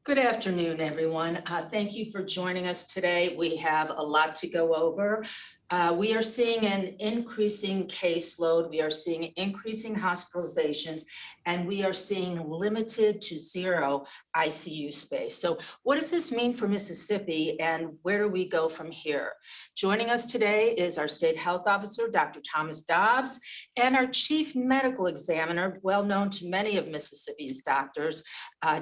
Good afternoon, everyone. Thank you for joining us today. We have a lot to go over. We are seeing an increasing caseload. We are seeing increasing hospitalizations, and we are seeing limited to zero ICU space. So what does this mean for Mississippi, and where do we go from here? Joining us today is our State Health Officer, Dr. Thomas Dobbs, and our Chief Medical Examiner, well known to many of Mississippi's doctors,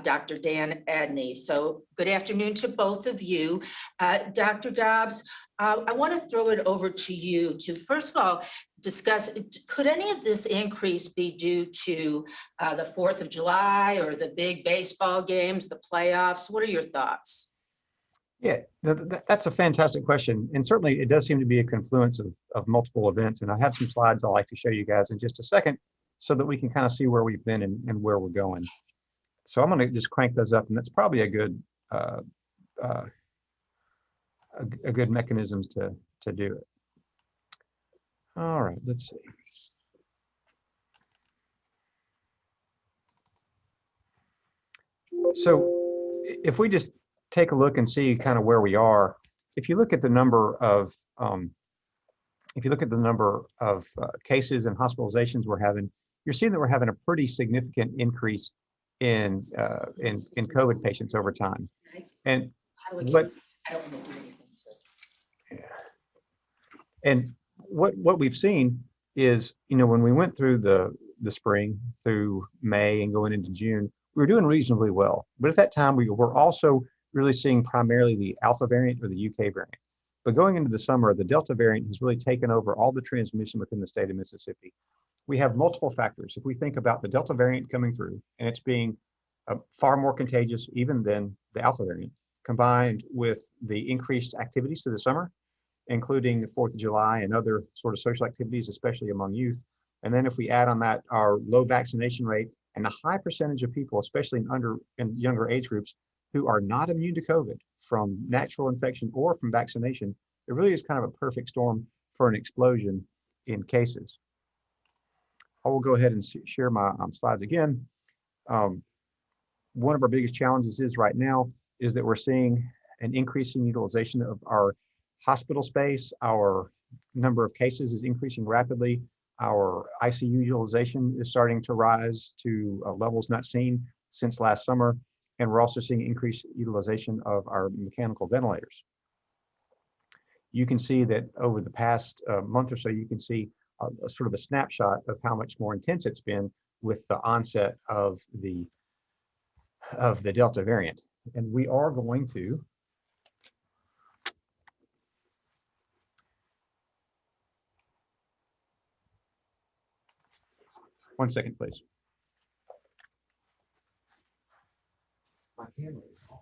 Dr. Dan Edney. So good afternoon to both of you. Dr. Dobbs, I want to throw it over to you to, first of all, discuss, could any of this increase be due to the 4th of July or the big baseball games, the playoffs? What are your thoughts? Yeah, that's a fantastic question. And certainly it does seem to be a confluence of multiple events. And I have some slides I'd like to show you guys in just a second so that we can kind of see where we've been and where we're going. So I'm going to just crank those up, and that's probably a good mechanisms to do it. All right, let's see. So if we just take a look and see kind of where we are, if you look at the number of cases and hospitalizations we're having, you're seeing that we're having a pretty significant increase in COVID patients over time. And what we've seen is, when we went through the spring through May and going into June, we were doing reasonably well. But at that time, we were also really seeing primarily the Alpha variant or the UK variant. But going into the summer, the Delta variant has really taken over all the transmission within the state of Mississippi. We have multiple factors. If we think about the Delta variant coming through, and it's being far more contagious even than the Alpha variant, combined with the increased activities through the summer, including the 4th of July and other sort of social activities, especially among youth. And then if we add on that our low vaccination rate and a high percentage of people, especially in younger age groups, who are not immune to COVID from natural infection or from vaccination, it really is kind of a perfect storm for an explosion in cases. I will go ahead and share my slides again. One of our biggest challenges right now is that we're seeing an increasing utilization of our hospital space. Our number of cases is increasing rapidly. Our ICU utilization is starting to rise to levels not seen since last summer. And we're also seeing increased utilization of our mechanical ventilators. You can see that over the past month or so, you can see a sort of a snapshot of how much more intense it's been with the onset of the Delta variant. And we are going to one second, please. My camera is off.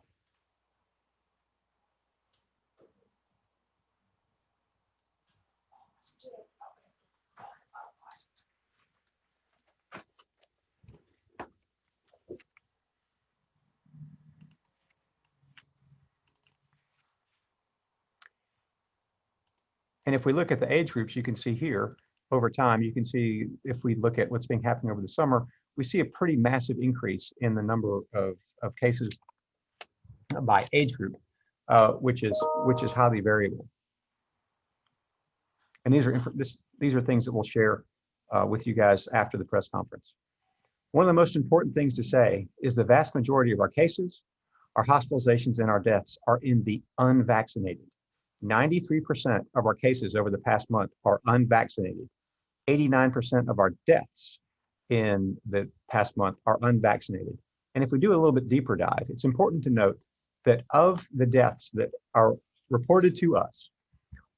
And if we look at the age groups, you can see here over time, you can see if we look at what's been happening over the summer, we see a pretty massive increase in the number of cases by age group, which is highly variable. And these are things that we'll share with you guys after the press conference. One of the most important things to say is the vast majority of our cases, our hospitalizations, and our deaths are in the unvaccinated. 93% of our cases over the past month are unvaccinated. 89% of our deaths in the past month are unvaccinated. And if we do a little bit deeper dive, it's important to note that of the deaths that are reported to us,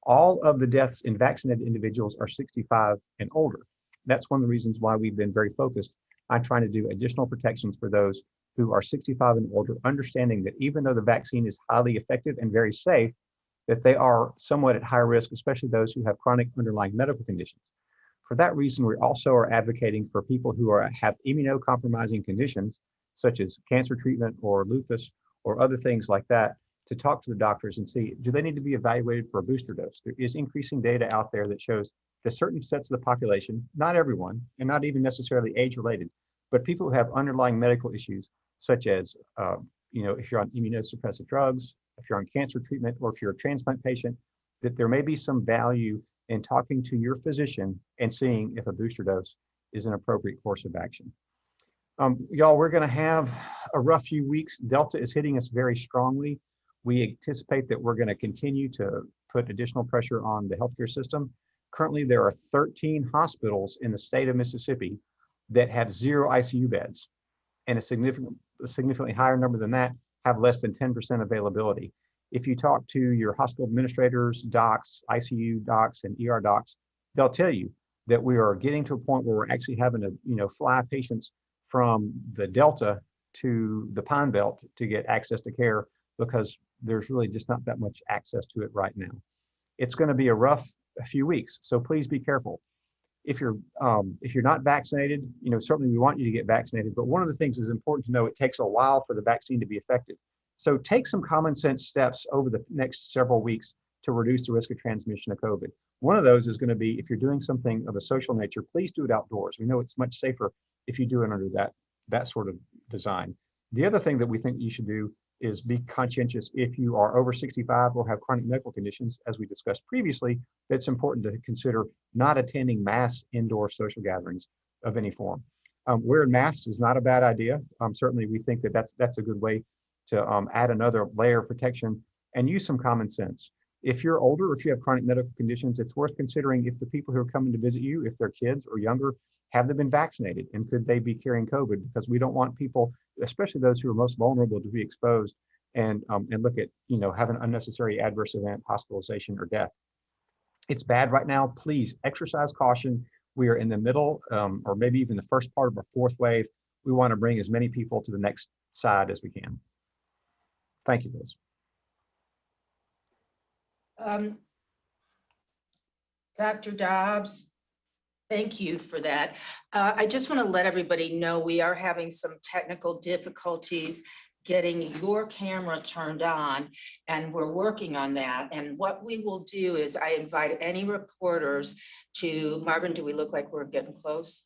all of the deaths in vaccinated individuals are 65 and older. That's one of the reasons why we've been very focused on trying to do additional protections for those who are 65 and older, understanding that even though the vaccine is highly effective and very safe, that they are somewhat at high risk, especially those who have chronic underlying medical conditions. For that reason, we also are advocating for people who have immunocompromising conditions, such as cancer treatment or lupus or other things like that, to talk to the doctors and see, do they need to be evaluated for a booster dose? There is increasing data out there that shows that certain sets of the population, not everyone, and not even necessarily age-related, but people who have underlying medical issues, such as if you're on immunosuppressive drugs, if you're on cancer treatment, or if you're a transplant patient, that there may be some value in talking to your physician and seeing if a booster dose is an appropriate course of action. Y'all, we're going to have a rough few weeks. Delta is hitting us very strongly. We anticipate that we're going to continue to put additional pressure on the healthcare system. Currently, there are 13 hospitals in the state of Mississippi that have 0 ICU beds, and a significantly higher number than that have less than 10% availability. If you talk to your hospital administrators, docs, ICU docs, and ER docs, they'll tell you that we are getting to a point where we're actually having to fly patients from the Delta to the Pine Belt to get access to care, because there's really just not that much access to it right now. It's going to be a few weeks, so please be careful. If you're not vaccinated, certainly we want you to get vaccinated, but one of the things is important to know: it takes a while for the vaccine to be effective. So take some common sense steps over the next several weeks to reduce the risk of transmission of COVID. One of those is going to be, if you're doing something of a social nature, please do it outdoors. We know it's much safer if you do it under that sort of design. The other thing that we think you should do is be conscientious if you are over 65 or have chronic medical conditions, as we discussed previously. It's important to consider not attending mass indoor social gatherings of any form. Wearing masks is not a bad idea. Certainly, we think that that's a good way to add another layer of protection, and use some common sense. If you're older or if you have chronic medical conditions, it's worth considering if the people who are coming to visit you, if they're kids or younger, have they been vaccinated, and could they be carrying COVID? Because we don't want people, especially those who are most vulnerable, to be exposed and look at have an unnecessary adverse event, hospitalization, or death. It's bad right now. Please exercise caution. We are in the middle, or maybe even the first part of our 4th wave. We want to bring as many people to the next side as we can. Thank you, Liz. Dr. Dobbs, thank you for that. I just want to let everybody know we are having some technical difficulties getting your camera turned on, and we're working on that. And what we will do is I invite any reporters to, Marvin, do we look like we're getting close?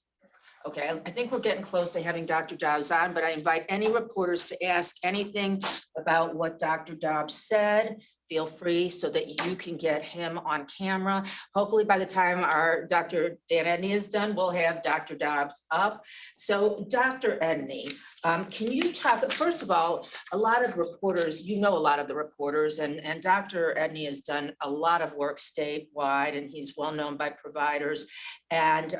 Okay, I think we're getting close to having Dr. Dobbs on, but I invite any reporters to ask anything about what Dr. Dobbs said. Feel free, so that you can get him on camera. Hopefully by the time our Dr. Dan Edney is done, we'll have Dr. Dobbs up. So Dr. Edney, can you talk, first of all, a lot of reporters, a lot of the reporters, and Dr. Edney has done a lot of work statewide, and he's well known by providers. And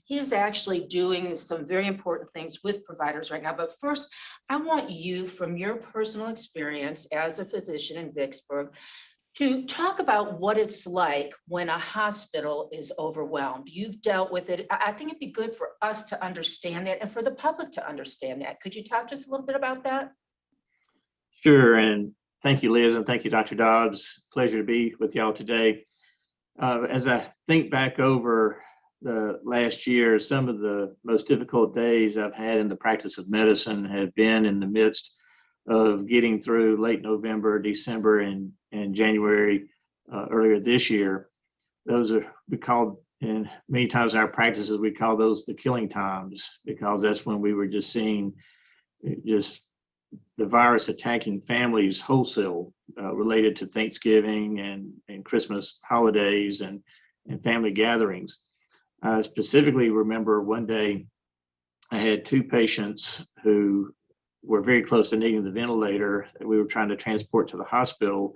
he is actually doing some very important things with providers right now. But first, I want you, from your personal experience as a physician in Vicksburg, to talk about what it's like when a hospital is overwhelmed. You've dealt with it. I think it'd be good for us to understand that and for the public to understand that. Could you talk just a little bit about that? Sure, and thank you, Liz, and thank you, Dr. Dobbs. Pleasure to be with y'all today. As I think back over the last year, some of the most difficult days I've had in the practice of medicine have been in the midst of getting through late November, December, and January earlier this year. Those are, we called, and many times in our practices, we call those the killing times, because that's when we were just seeing just the virus attacking families wholesale, related to Thanksgiving and Christmas holidays and family gatherings. I specifically remember one day I had 2 patients who were very close to needing the ventilator that we were trying to transport to the hospital,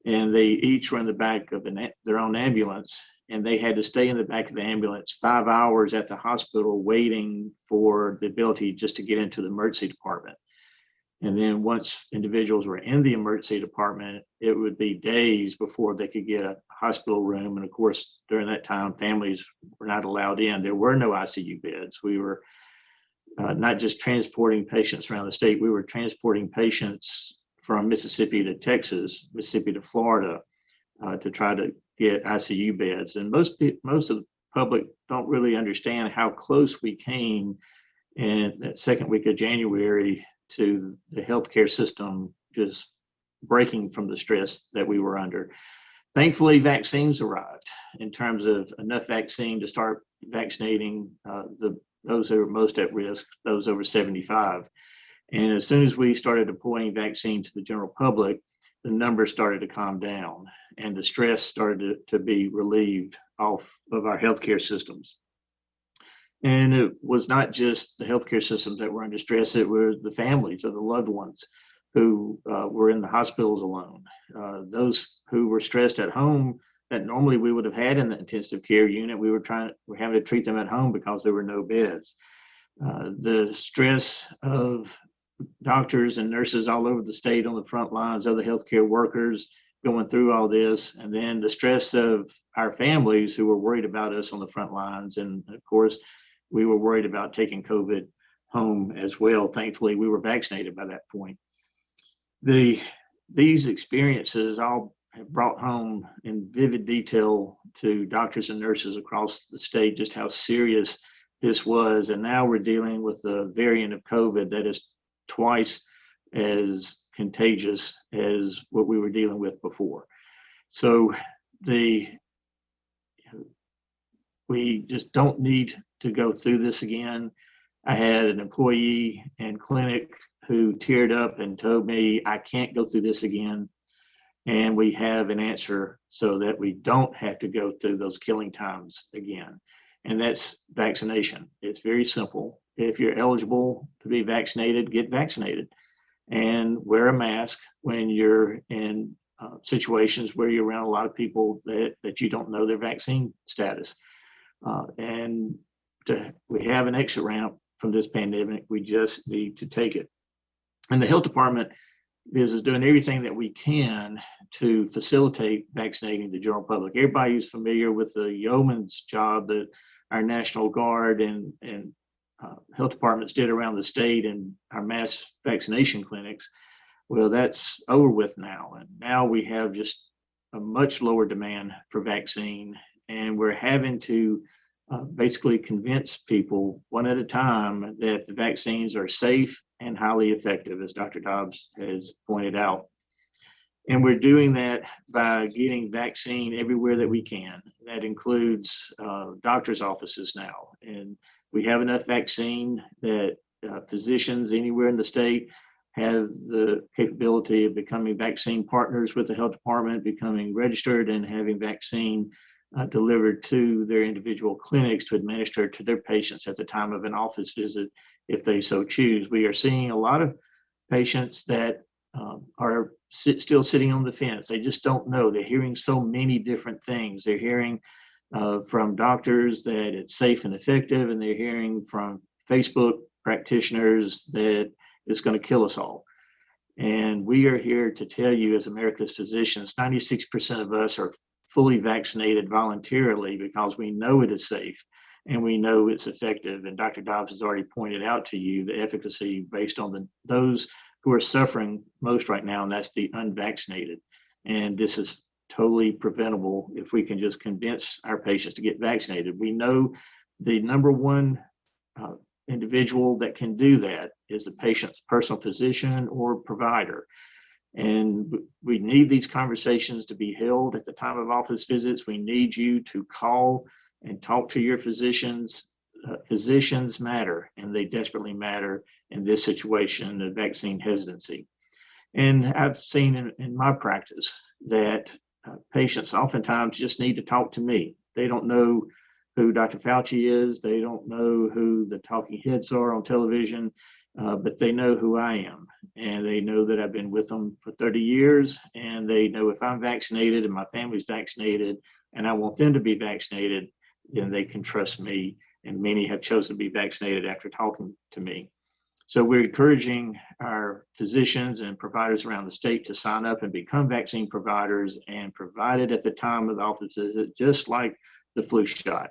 and they each were in the back of their own ambulance, and they had to stay in the back of the ambulance 5 hours at the hospital waiting for the ability just to get into the emergency department. And then once individuals were in the emergency department, it would be days before they could get a hospital room. And of course, during that time, families were not allowed in. There were no ICU beds. We were not just transporting patients around the state, we were transporting patients from Mississippi to Texas, Mississippi to Florida, to try to get ICU beds. And most of the public don't really understand how close we came in that second week of January to the healthcare system just breaking from the stress that we were under. Thankfully, vaccines arrived in terms of enough vaccine to start vaccinating those who are most at risk, those over 75. And as soon as we started deploying vaccine to the general public, the numbers started to calm down and the stress started to be relieved off of our healthcare systems. And it was not just the healthcare systems that were under stress, it were the families of the loved ones who were in the hospitals alone. Those who were stressed at home that normally we would have had in the intensive care unit, we're having to treat them at home because there were no beds. The stress of doctors and nurses all over the state on the front lines, other healthcare workers going through all this, and then the stress of our families who were worried about us on the front lines. And of course, we were worried about taking COVID home as well. Thankfully, we were vaccinated by that point. These experiences all have brought home in vivid detail to doctors and nurses across the state just how serious this was. And now we're dealing with a variant of COVID that is twice as contagious as what we were dealing with before. So we just don't need to go through this again. I had an employee in clinic who teared up and told me, I can't go through this again. And we have an answer so that we don't have to go through those killing times again. And that's vaccination. It's very simple. If you're eligible to be vaccinated, get vaccinated and wear a mask when you're in situations where you're around a lot of people that you don't know their vaccine status. We have an exit ramp from this pandemic. We just need to take it. And the health department is doing everything that we can to facilitate vaccinating the general public. Everybody who's familiar with the yeoman's job that our National Guard and health departments did around the state and our mass vaccination clinics, well, that's over with now. And now we have just a much lower demand for vaccine, and we're having to basically convince people one at a time that the vaccines are safe and highly effective, as Dr. Dobbs has pointed out. And we're doing that by getting vaccine everywhere that we can. That includes doctors' offices now. And we have enough vaccine that physicians anywhere in the state have the capability of becoming vaccine partners with the health department, becoming registered and having vaccine delivered to their individual clinics to administer to their patients at the time of an office visit, if they so choose. We are seeing a lot of patients that are still sitting on the fence. They just don't know. They're hearing so many different things. They're hearing from doctors that it's safe and effective, and they're hearing from Facebook practitioners that it's going to kill us all. And we are here to tell you, as America's physicians, 96% of us are fully vaccinated voluntarily because we know it is safe and we know it's effective. And Dr. Dobbs has already pointed out to you the efficacy based on those who are suffering most right now, and that's the unvaccinated. And this is totally preventable if we can just convince our patients to get vaccinated. We know the number one individual that can do that is the patient's personal physician or provider. And we need these conversations to be held at the time of office visits. We need you to call and talk to your physicians. Physicians matter, and they desperately matter in this situation of vaccine hesitancy. And I've seen in my practice that patients oftentimes just need to talk to me. They don't know who Dr. Fauci is. They don't know who the talking heads are on television, but they know who I am. And they know that I've been with them for 30 years. And they know if I'm vaccinated and my family's vaccinated and I want them to be vaccinated, then they can trust me. And many have chosen to be vaccinated after talking to me. So we're encouraging our physicians and providers around the state to sign up and become vaccine providers and provide it at the time of the office visit, just like the flu shot.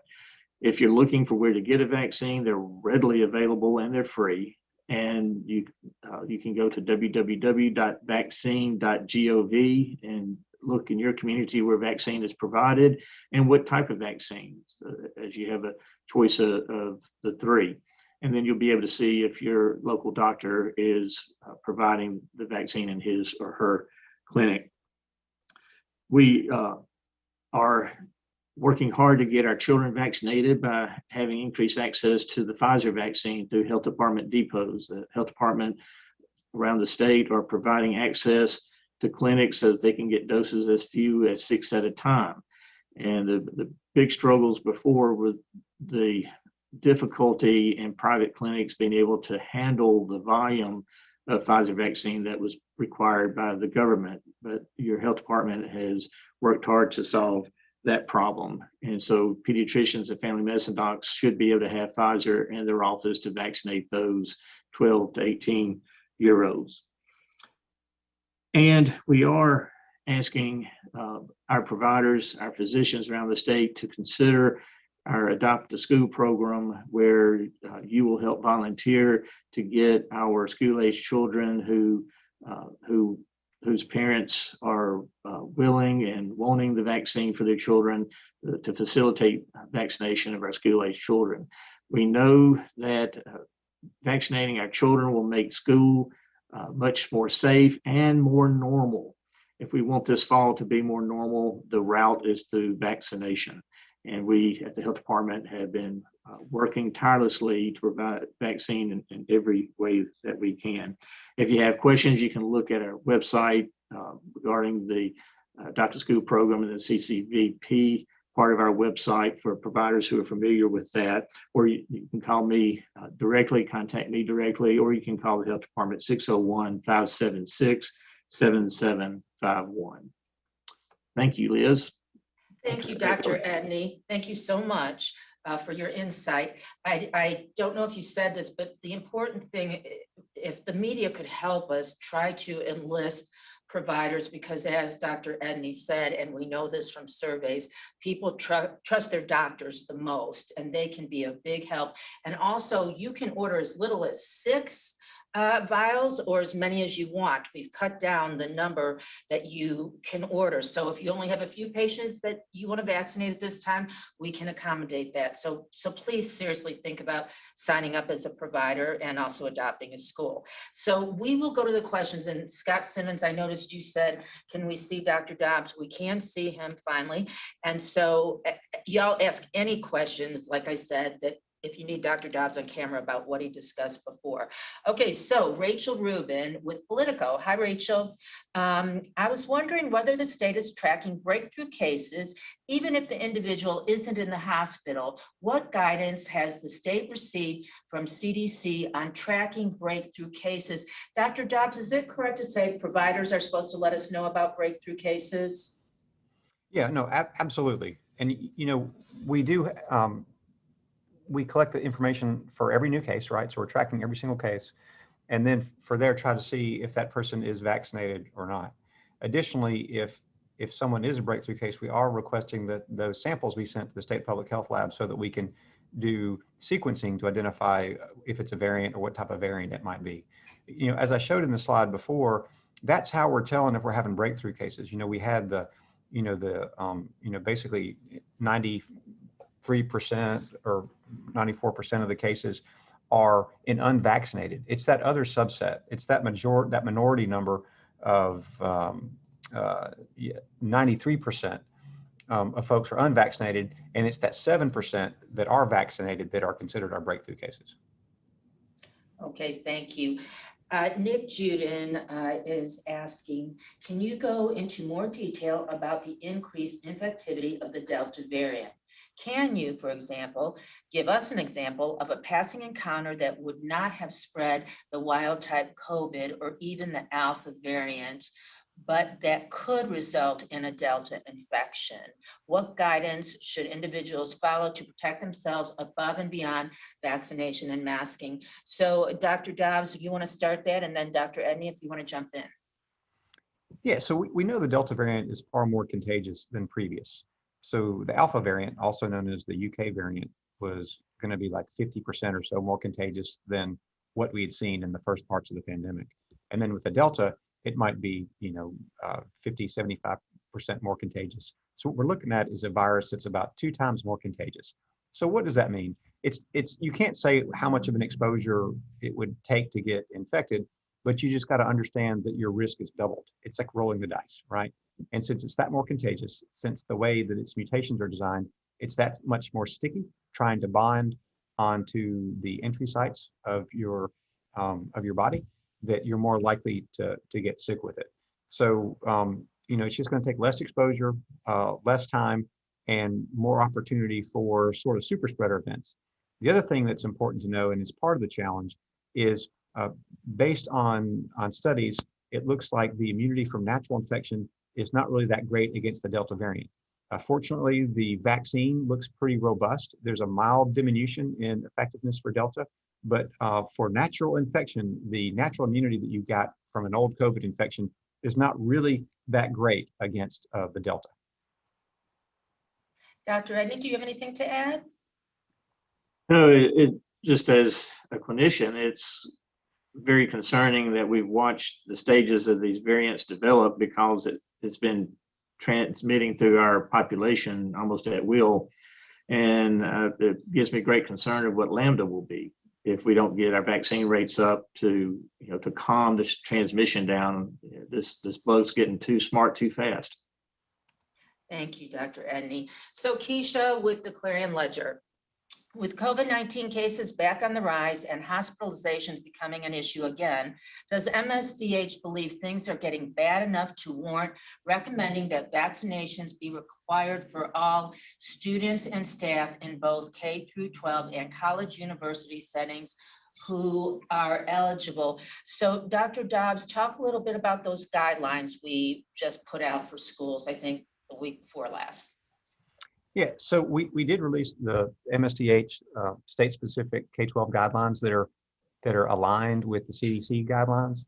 If you're looking for where to get a vaccine, they're readily available and they're free. And you can go to www.vaccine.gov and look in your community where vaccine is provided and what type of vaccines, as you have a choice of the three. And then you'll be able to see if your local doctor is providing the vaccine in his or her clinic. We are working hard to get our children vaccinated by having increased access to the Pfizer vaccine through health department depots. The health department around the state are providing access to clinics so that they can get doses as few as 6 at a time. And the big struggles before were the difficulty in private clinics being able to handle the volume of Pfizer vaccine that was required by the government. But your health department has worked hard to solve that problem. And so pediatricians and family medicine docs should be able to have Pfizer in their office to vaccinate those 12 to 18-year-olds. And we are asking our providers, our physicians around the state to consider our Adopt a School program, where you will help volunteer to get our school-age children whose parents are willing and wanting the vaccine for their children to facilitate vaccination of our school-age children. We know that vaccinating our children will make school much more safe and more normal. If we want this fall to be more normal, the route is through vaccination. And we at the health department have been working tirelessly to provide vaccine in every way that we can. If you have questions, you can look at our website regarding the Adopt a School program and the CCVP part of our website for providers who are familiar with that. Or you can call me directly, contact me directly, or you can call the health department 601-576-7751. Thank you, Liz. Thank you, Dr. Edney. Thank you so much for your insight. I don't know if you said this, but the important thing, if the media could help us try to enlist providers, because as Dr. Edney said, and we know this from surveys, people trust their doctors the most, and they can be a big help. And also, you can order as little as 6 vials or as many as you want. We've cut down the number that you can order. So if you only have a few patients that you want to vaccinate at this time, we can accommodate that. So please seriously think about signing up as a provider and also adopting a school. So we will go to the questions. And Scott Simmons, I noticed you said, can we see Dr. Dobbs? We can see him finally. And so y'all ask any questions, like I said, that if you need Dr. Dobbs on camera about what he discussed before. Okay, so Rachel Rubin with Politico. Hi, Rachel. I was wondering whether the state is tracking breakthrough cases, even if the individual isn't in the hospital. What guidance has the state received from CDC on tracking breakthrough cases? Dr. Dobbs, is it correct to say providers are supposed to let us know about breakthrough cases? Yeah, no, absolutely. And, you know, we do, we collect the information for every new case, right? So we're tracking every single case, and then for there try to see if that person is vaccinated or not. Additionally, if someone is a breakthrough case, we are requesting that those samples be sent to the state public health lab so that we can do sequencing to identify if it's a variant or what type of variant it might be. You know, as I showed in the slide before, that's how we're telling if we're having breakthrough cases. You know, we had basically 93% or 94% of the cases are in unvaccinated. It's that other subset. It's that minority number of 93% of folks are unvaccinated, and it's that 7% that are vaccinated that are considered our breakthrough cases. Okay, thank you. Nick Juden is asking, can you go into more detail about the increased infectivity of the Delta variant? Can you, for example, give us an example of a passing encounter that would not have spread the wild type COVID or even the Alpha variant, but that could result in a Delta infection? What guidance should individuals follow to protect themselves above and beyond vaccination and masking? So Dr. Dobbs, you want to start that, and then Dr. Edney, if you want to jump in. Yeah, so we know the Delta variant is far more contagious than previous. So the Alpha variant, also known as the UK variant, was going to be like 50% or so more contagious than what we had seen in the first parts of the pandemic. And then with the Delta, it might be, 50, 75% more contagious. So what we're looking at is a virus that's about 2 times more contagious. So what does that mean? It's you can't say how much of an exposure it would take to get infected, but you just got to understand that your risk is doubled. It's like rolling the dice, right? And since it's that more contagious, since the way that its mutations are designed, it's that much more sticky, trying to bind onto the entry sites of your body. that you're more likely to get sick with it. So, it's just going to take less exposure, less time, and more opportunity for sort of super spreader events. The other thing that's important to know, and it's part of the challenge, is based on studies, it looks like the immunity from natural infection is not really that great against the Delta variant. Fortunately, the vaccine looks pretty robust. There's a mild diminution in effectiveness for Delta, but for natural infection, the natural immunity that you got from an old COVID infection is not really that great against the Delta. Dr. Edney, do you have anything to add? No, it just as a clinician, it's very concerning that we've watched the stages of these variants develop because it's been transmitting through our population almost at will. And it gives me great concern of what Lambda will be if we don't get our vaccine rates up to, to calm this transmission down. This bloke's getting too smart too fast. Thank you, Dr. Edney. So Keisha, with the Clarion Ledger, with COVID-19 cases back on the rise and hospitalizations becoming an issue again, does MSDH believe things are getting bad enough to warrant recommending that vaccinations be required for all students and staff in both K through 12 and college university settings who are eligible? So Dr. Dobbs, talk a little bit about those guidelines we just put out for schools, I think the week before last. Yeah, so we did release the MSDH state-specific K-12 guidelines that are aligned with the CDC guidelines.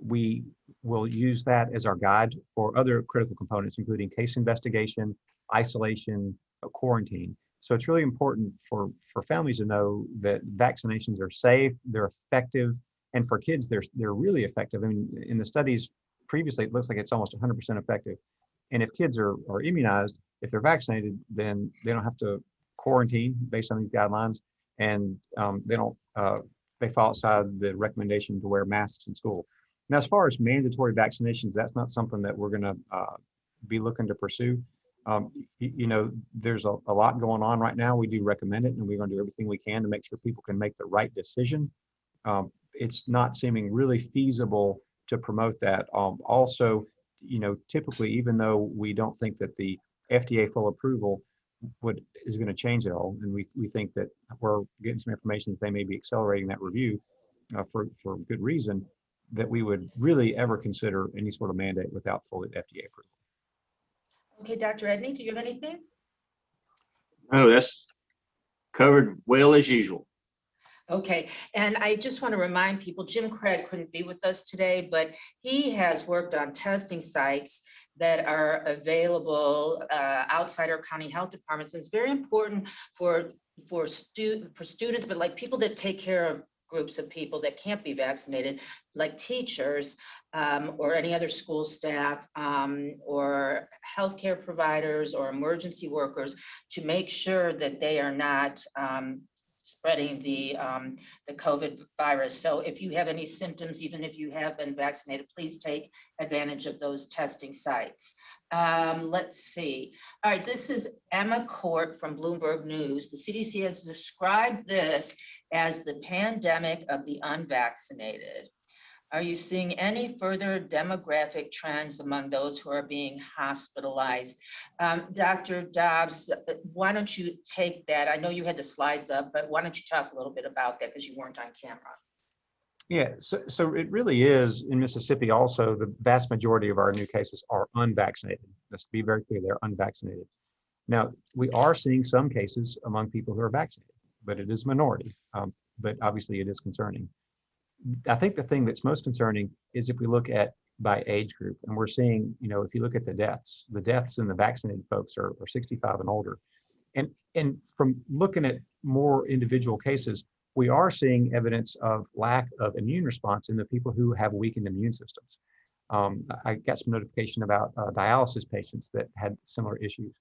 We will use that as our guide for other critical components, including case investigation, isolation, quarantine. So it's really important for families to know that vaccinations are safe, they're effective, and for kids, they're really effective. I mean, in the studies previously, it looks like it's almost 100% effective. And if kids are immunized, if they're vaccinated, then they don't have to quarantine based on these guidelines, and they fall outside the recommendation to wear masks in school. Now, as far as mandatory vaccinations, that's not something that we're going to be looking to pursue. There's a lot going on right now. We do recommend it, and we're going to do everything we can to make sure people can make the right decision. It's not seeming really feasible to promote that. Also, typically, even though we don't think that the FDA full approval is going to change it all, and we think that we're getting some information that they may be accelerating that review for good reason, that we would really ever consider any sort of mandate without full FDA approval. Okay, Dr. Edney, do you have anything? No, that's covered well as usual. Okay, and I just want to remind people, Jim Craig couldn't be with us today, but he has worked on testing sites that are available outside our county health departments. And it's very important for students, but like people that take care of groups of people that can't be vaccinated, like teachers or any other school staff or healthcare providers or emergency workers, to make sure that they are not spreading the COVID virus. So if you have any symptoms, even if you have been vaccinated, please take advantage of those testing sites. Let's see. All right, this is Emma Court from Bloomberg News. The CDC has described this as the pandemic of the unvaccinated. Are you seeing any further demographic trends among those who are being hospitalized? Dr. Dobbs, why don't you take that? I know you had the slides up, but why don't you talk a little bit about that because you weren't on camera? Yeah, so it really is in Mississippi also, the vast majority of our new cases are unvaccinated. Let's be very clear, they're unvaccinated. Now, we are seeing some cases among people who are vaccinated, but it is a minority, but obviously it is concerning. I think the thing that's most concerning is if we look at by age group, and we're seeing, if you look at the deaths in the vaccinated folks are 65 and older. And from looking at more individual cases, we are seeing evidence of lack of immune response in the people who have weakened immune systems. I got some notification about dialysis patients that had similar issues.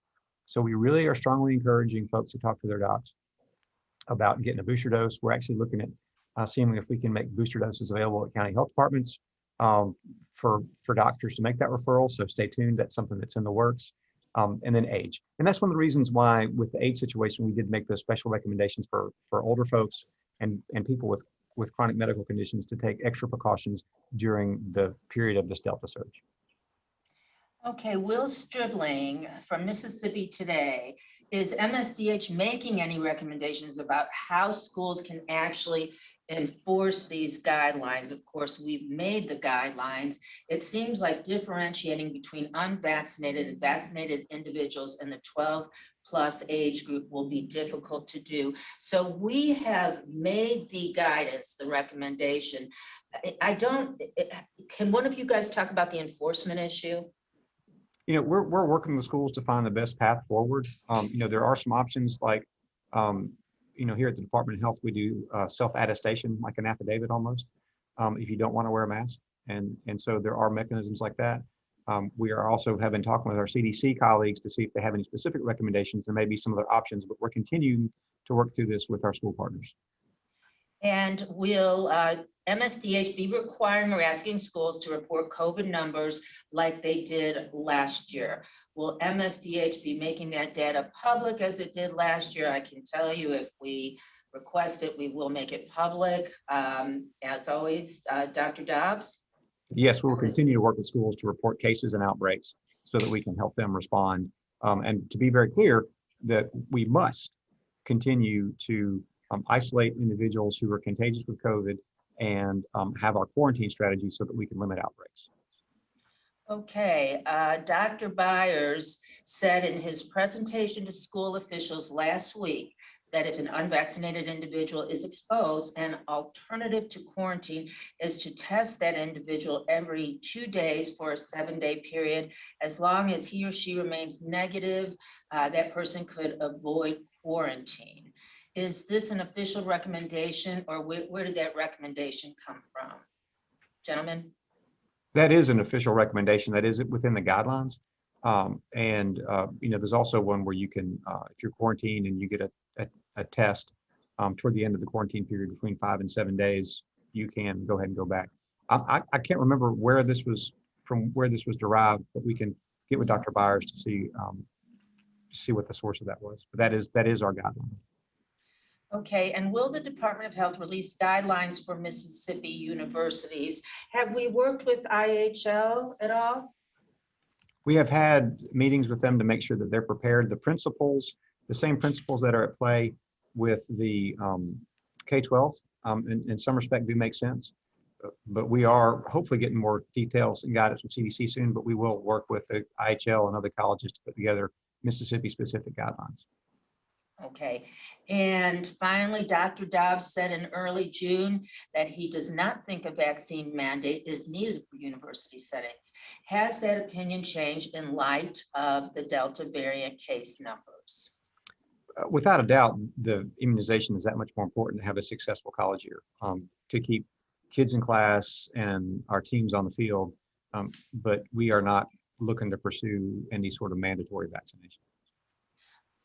So we really are strongly encouraging folks to talk to their docs about getting a booster dose. We're actually looking at seeing if we can make booster doses available at county health departments for doctors to make that referral. So stay tuned. That's something that's in the works. And then age. And that's one of the reasons why with the age situation, we did make those special recommendations for older folks and people with with chronic medical conditions to take extra precautions during the period of this Delta surge. Okay, Will Stribling from Mississippi Today. Is MSDH making any recommendations about how schools can actually enforce these guidelines? Of course, we've made the guidelines. It seems like differentiating between unvaccinated and vaccinated individuals in the 12+ age group will be difficult to do. So we have made the guidance, the recommendation. Can one of you guys talk about the enforcement issue? We're working with schools to find the best path forward. There are some options like, here at the Department of Health, we do self-attestation, like an affidavit almost, if you don't want to wear a mask. And so there are mechanisms like that. We are also having talking with our CDC colleagues to see if they have any specific recommendations and maybe some other options, but we're continuing to work through this with our school partners. And will MSDH be requiring or asking schools to report COVID numbers like they did last year? Will MSDH be making that data public as it did last year? I can tell you if we request it, we will make it public. As always, Dr. Dobbs? Yes, we will continue to work with schools to report cases and outbreaks so that we can help them respond. And to be very clear, that we must continue to isolate individuals who are contagious with COVID and have our quarantine strategy so that we can limit outbreaks. Okay, Dr. Byers said in his presentation to school officials last week that if an unvaccinated individual is exposed, an alternative to quarantine is to test that individual every 2 days for a 7-day period. As long as he or she remains negative, that person could avoid quarantine. Is this an official recommendation, or where did that recommendation come from? Gentlemen? That is an official recommendation. That is within the guidelines. There's also one where you can, if you're quarantined and you get a test toward the end of the quarantine period between 5 and 7 days, you can go ahead and go back. I can't remember where this was derived, but we can get with Dr. Byers to see what the source of that was. But that is our guideline. Okay, and will the Department of Health release guidelines for Mississippi universities? Have we worked with IHL at all? We have had meetings with them to make sure that they're prepared. The same principles that are at play with the K-12 in some respect do make sense. But we are hopefully getting more details and guidance from CDC soon, but we will work with the IHL and other colleges to put together Mississippi-specific guidelines. Okay, and finally, Dr. Dobbs said in early June that he does not think a vaccine mandate is needed for university settings. Has that opinion changed in light of the Delta variant case numbers? Without a doubt, the immunization is that much more important to have a successful college year, to keep kids in class and our teams on the field, but we are not looking to pursue any sort of mandatory vaccination.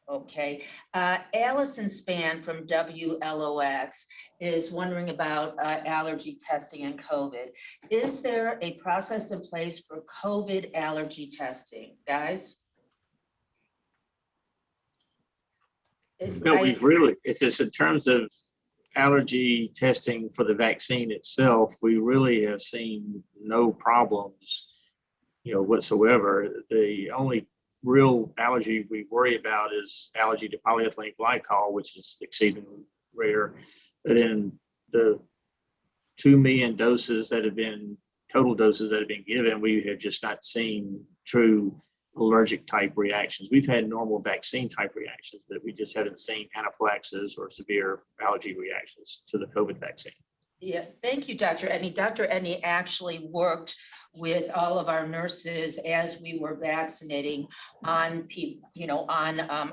Okay, Allison Spann from WLOX is wondering about allergy testing and COVID. Is there a process in place for COVID allergy testing, guys? No, it's just in terms of allergy testing for the vaccine itself, we really have seen no problems, whatsoever. The only real allergy we worry about is allergy to polyethylene glycol, which is exceedingly rare. But in the 2 million total doses that have been given, we have just not seen true allergic type reactions. We've had normal vaccine type reactions, but we just haven't seen anaphylaxis or severe allergy reactions to the COVID vaccine. Yeah, thank you, Dr. Edney. Dr. Edney actually worked with all of our nurses as we were vaccinating on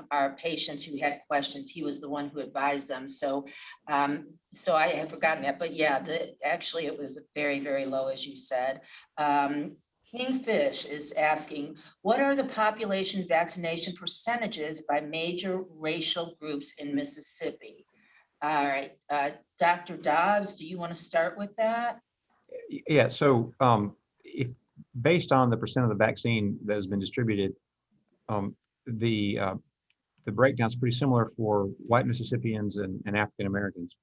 our patients who had questions. He was the one who advised them. So I had forgotten that, but yeah, actually it was very, very low, as you said. Kingfish is asking, what are the population vaccination percentages by major racial groups in Mississippi? All right, Dr. Dobbs, do you want to start with that? Yeah, so if based on the percent of the vaccine that has been distributed, the breakdown is pretty similar for white Mississippians and African Americans.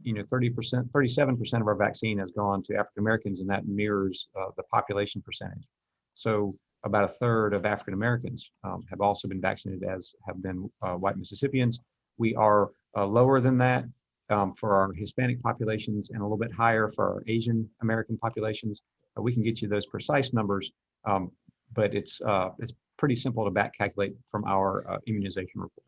30%, 37% of our vaccine has gone to African Americans, and that mirrors the population percentage. So about a third of African Americans have also been vaccinated, as have been white Mississippians. We are lower than that for our Hispanic populations, and a little bit higher for our Asian American populations. We can get you those precise numbers, but it's pretty simple to back calculate from our immunization report.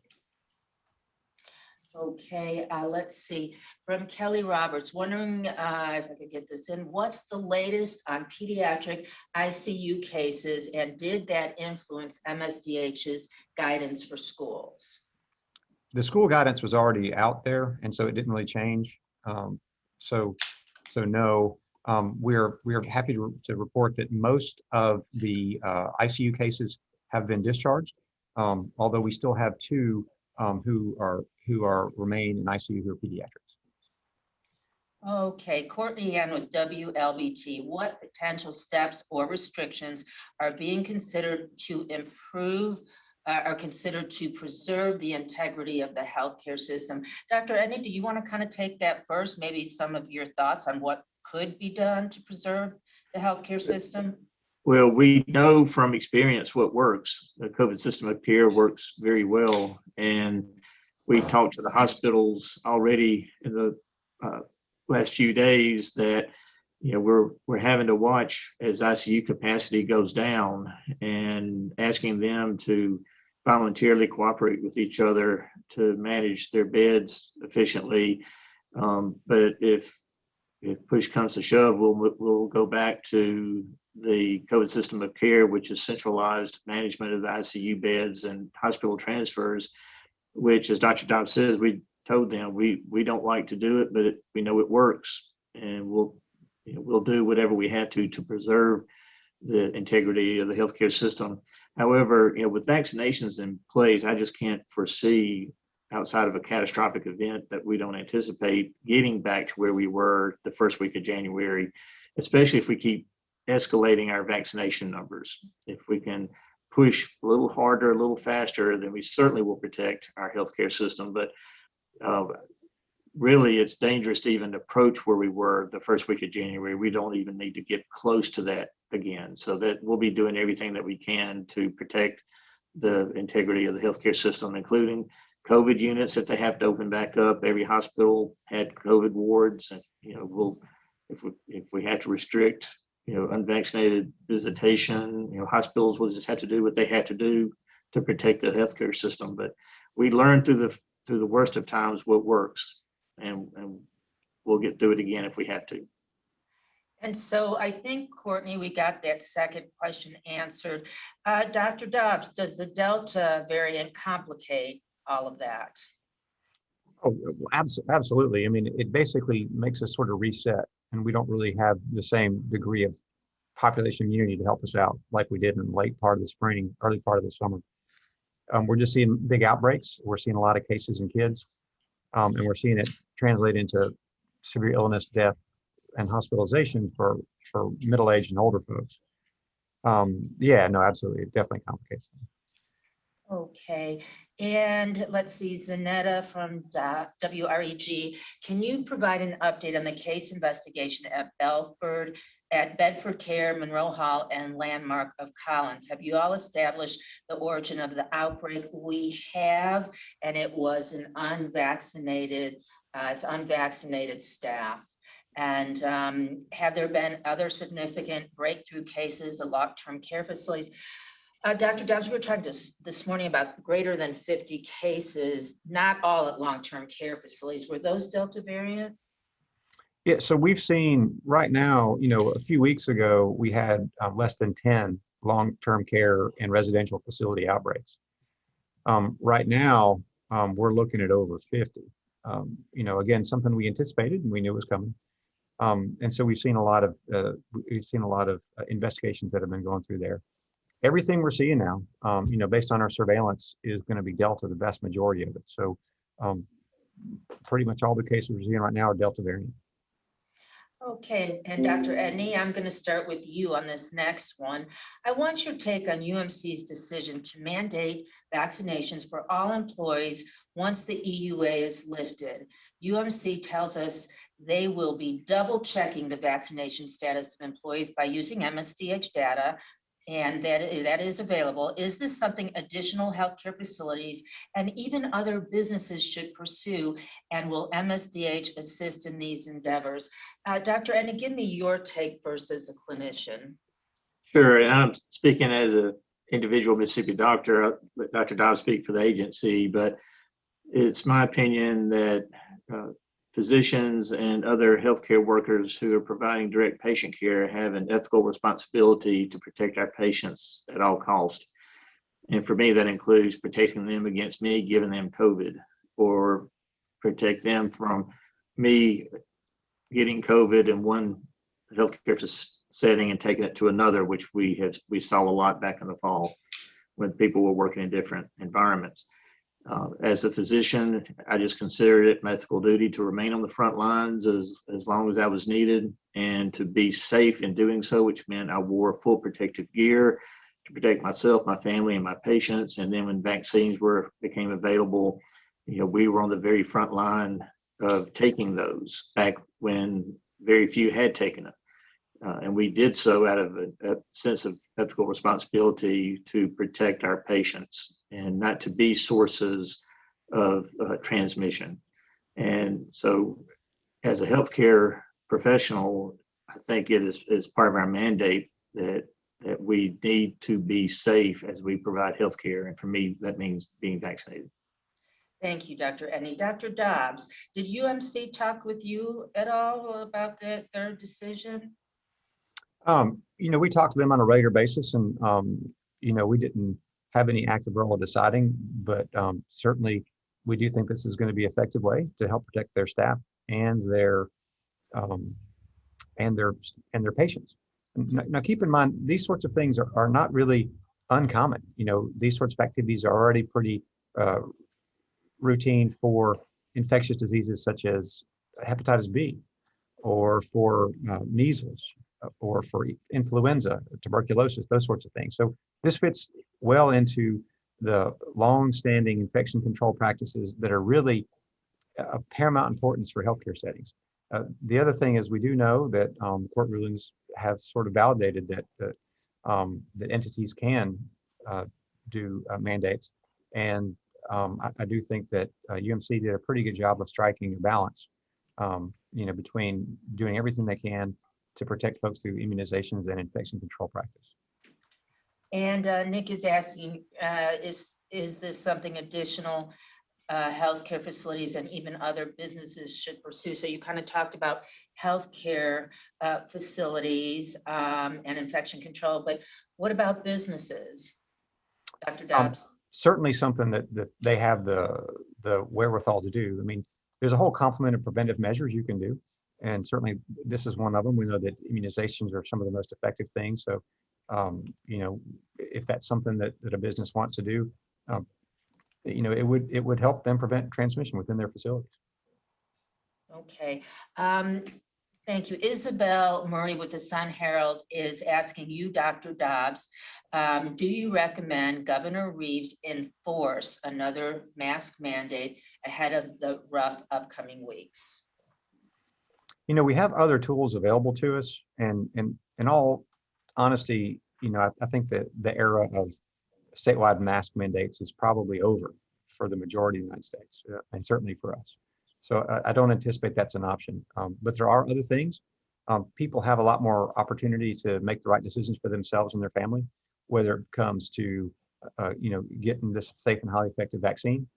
Okay, let's see. From Kelly Roberts, wondering if I could get this in. What's the latest on pediatric ICU cases, and did that influence MSDH's guidance for schools? The school guidance was already out there, and so it didn't really change. So no, we're happy to report that most of the ICU cases have been discharged, although we still have two who remain in ICU who are pediatrics. Okay, Courtney Ann with WLBT. What potential steps or restrictions are being considered to improve are considered to preserve the integrity of the healthcare system? Dr. Edney, do you want to kind of take that first? Maybe some of your thoughts on what could be done to preserve the healthcare system? Well, we know from experience what works. The COVID system of care works very well. And we talked to the hospitals already in the last few days that we're having to watch as ICU capacity goes down, and asking them to voluntarily cooperate with each other to manage their beds efficiently. But if push comes to shove, we'll go back to the COVID system of care, which is centralized management of the ICU beds and hospital transfers, which, as Dr. Dobbs says, we told them we don't like to do it, but we know it works, and we'll do whatever we have to preserve the integrity of the healthcare system. However, with vaccinations in place, I just can't foresee, outside of a catastrophic event that we don't anticipate, getting back to where we were the first week of January, especially if we keep escalating our vaccination numbers. If we can push a little harder, a little faster, then we certainly will protect our healthcare system. But really, it's dangerous to even approach where we were the first week of January. We don't even need to get close to that again. So that we'll be doing everything that we can to protect the integrity of the healthcare system, including COVID units if they have to open back up. Every hospital had COVID wards, and if we have to restrict unvaccinated visitation, hospitals will just have to do what they have to do to protect the healthcare system. But we learned through the worst of times what works, and we'll get through it again if we have to. And so I think, Courtney, we got that second question answered. Dr. Dobbs, does the Delta variant complicate all of that? Oh, absolutely. I mean, it basically makes us sort of reset, and we don't really have the same degree of population immunity to help us out like we did in the late part of the spring, early part of the summer. We're just seeing big outbreaks. We're seeing a lot of cases in kids, and we're seeing it translate into severe illness, death, and hospitalization for middle-aged and older folks. Yeah, no, absolutely. It definitely complicates things. Okay, and let's see, Zanetta from WREG. Can you provide an update on the case investigation at Bedford Care, Monroe Hall, and Landmark of Collins? Have you all established the origin of the outbreak? We have, and it was an unvaccinated, it's unvaccinated staff. And have there been other significant breakthrough cases of long-term care facilities? Dr. Dobbs, we were talking this morning about greater than 50 cases, not all at long-term care facilities. Were those Delta variant? Yeah, so we've seen right now, a few weeks ago, we had less than 10 long-term care and residential facility outbreaks. Right now, we're looking at over 50. Again, something we anticipated and we knew was coming. And so we've seen a lot of investigations that have been going through there. Everything we're seeing now, based on our surveillance, is going to be Delta, the vast majority of it. So pretty much all the cases we're seeing right now are Delta variant. Okay, and Dr. Edney, I'm going to start with you on this next one. I want your take on UMC's decision to mandate vaccinations for all employees once the EUA is lifted. UMC tells us they will be double checking the vaccination status of employees by using MSDH data, and that is available. Is this something additional healthcare facilities and even other businesses should pursue? And will MSDH assist in these endeavors? Dr. Edna, give me your take first as a clinician. Sure, and I'm speaking as an individual Mississippi doctor. I'll let Dr. Dobbs speak for the agency, but it's my opinion that physicians and other healthcare workers who are providing direct patient care have an ethical responsibility to protect our patients at all costs. And for me, that includes protecting them against me giving them COVID, or protect them from me getting COVID in one healthcare setting and taking it to another, which we saw a lot back in the fall when people were working in different environments. As a physician, I just considered it my ethical duty to remain on the front lines as long as I was needed, and to be safe in doing so, which meant I wore full protective gear to protect myself, my family, and my patients. And then when vaccines became available, we were on the very front line of taking those back when very few had taken it. And we did so out of a sense of ethical responsibility to protect our patients and not to be sources of transmission. And so as a healthcare professional, I think it is part of our mandate that we need to be safe as we provide healthcare. And for me, that means being vaccinated. Thank you, Dr. Edney. Dr. Dobbs, did UMC talk with you at all about their decision? We talk to them on a regular basis, and we didn't have any active role in deciding, but certainly we do think this is going to be an effective way to help protect their staff and their patients. Now, keep in mind, these sorts of things are not really uncommon. These sorts of activities are already pretty routine for infectious diseases such as hepatitis B, or for measles, or for influenza, tuberculosis, those sorts of things. So this fits well into the long-standing infection control practices that are really of paramount importance for healthcare settings. The other thing is, we do know that court rulings have sort of validated that entities can do mandates, and I do think that UMC did a pretty good job of striking a balance, between doing everything they can to protect folks through immunizations and infection control practice. And Nick is asking, is this something additional healthcare facilities and even other businesses should pursue? So you kind of talked about healthcare facilities and infection control, but what about businesses, Dr. Dobbs? Certainly something that they have the wherewithal to do. I mean, there's a whole complement of preventive measures you can do, and certainly this is one of them. We know that immunizations are some of the most effective things. So, if that's something that a business wants to do, it would help them prevent transmission within their facilities. Okay. Thank you. Isabel Murray with the Sun Herald is asking you, Dr. Dobbs, do you recommend Governor Reeves enforce another mask mandate ahead of the rough upcoming weeks? We have other tools available to us, and in all honesty, I think that the era of statewide mask mandates is probably over for the majority of the United States, and certainly for us. So I don't anticipate that's an option. But there are other things. People have a lot more opportunity to make the right decisions for themselves and their family, whether it comes to, getting this safe and highly effective vaccine,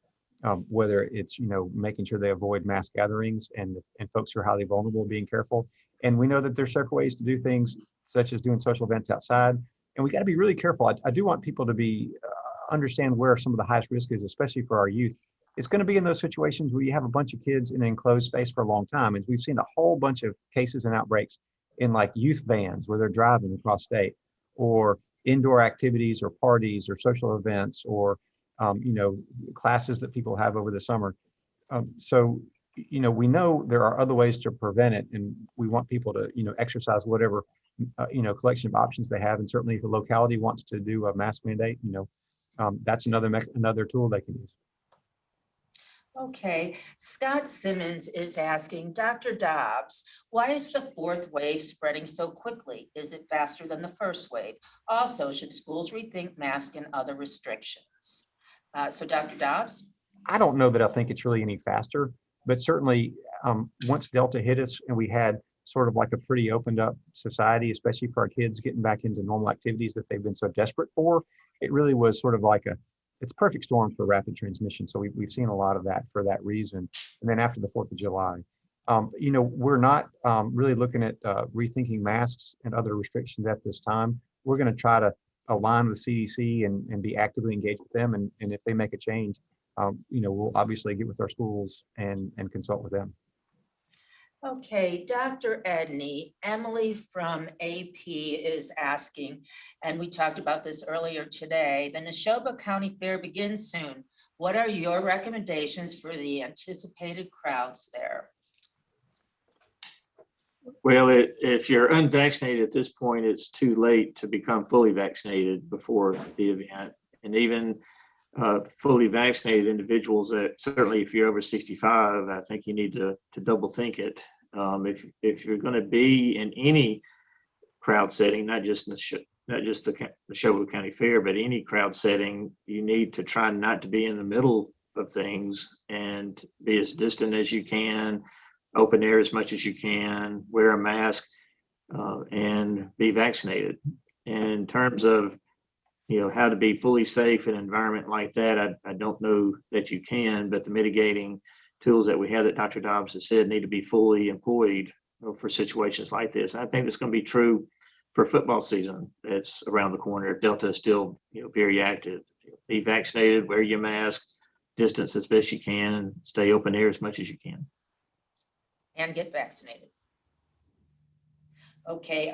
whether it's, making sure they avoid mass gatherings, and folks who are highly vulnerable being careful. And we know that there's several ways to do things, such as doing social events outside. And we got to be really careful. I do want people to be understand where some of the highest risk is, especially for our youth. It's going to be in those situations where you have a bunch of kids in an enclosed space for a long time. And we've seen a whole bunch of cases and outbreaks in like youth vans where they're driving across state, or indoor activities or parties or social events, or, classes that people have over the summer. So we know there are other ways to prevent it, and we want people to, exercise whatever, collection of options they have. And certainly if a locality wants to do a mask mandate, that's another tool they can use. Okay, Scott Simmons is asking, Dr. Dobbs, why is the fourth wave spreading so quickly? Is it faster than the first wave? Also, should schools rethink masks and other restrictions? So Dr. Dobbs? I don't know that I think it's really any faster, but certainly once Delta hit us and we had sort of like a pretty opened up society, especially for our kids getting back into normal activities that they've been so desperate for, it really was sort of like it's a perfect storm for rapid transmission. So we've seen a lot of that for that reason. And then after the 4th of July, we're not really looking at rethinking masks and other restrictions at this time. We're going to try to align with CDC and be actively engaged with them. And if they make a change, we'll obviously get with our schools and consult with them. Okay, Dr. Edney, Emily from AP is asking, and we talked about this earlier today, the Neshoba County Fair begins soon. What are your recommendations for the anticipated crowds there? Well, if you're unvaccinated at this point, it's too late to become fully vaccinated before the event. And even fully vaccinated individuals, that certainly if you're over 65, I think you need to double think it. If you're going to be in any crowd setting, not just the Neshoba County Fair, but any crowd setting, you need to try not to be in the middle of things and be as distant as you can, open air as much as you can, wear a mask, and be vaccinated. And in terms of how to be fully safe in an environment like that, I don't know that you can, but the mitigating tools that we have that Dr. Dobbs has said need to be fully employed for situations like this. And I think it's going to be true for football season that's around the corner. Delta is still very active. Be vaccinated, wear your mask, distance as best you can, and stay open air as much as you can. And get vaccinated. Okay,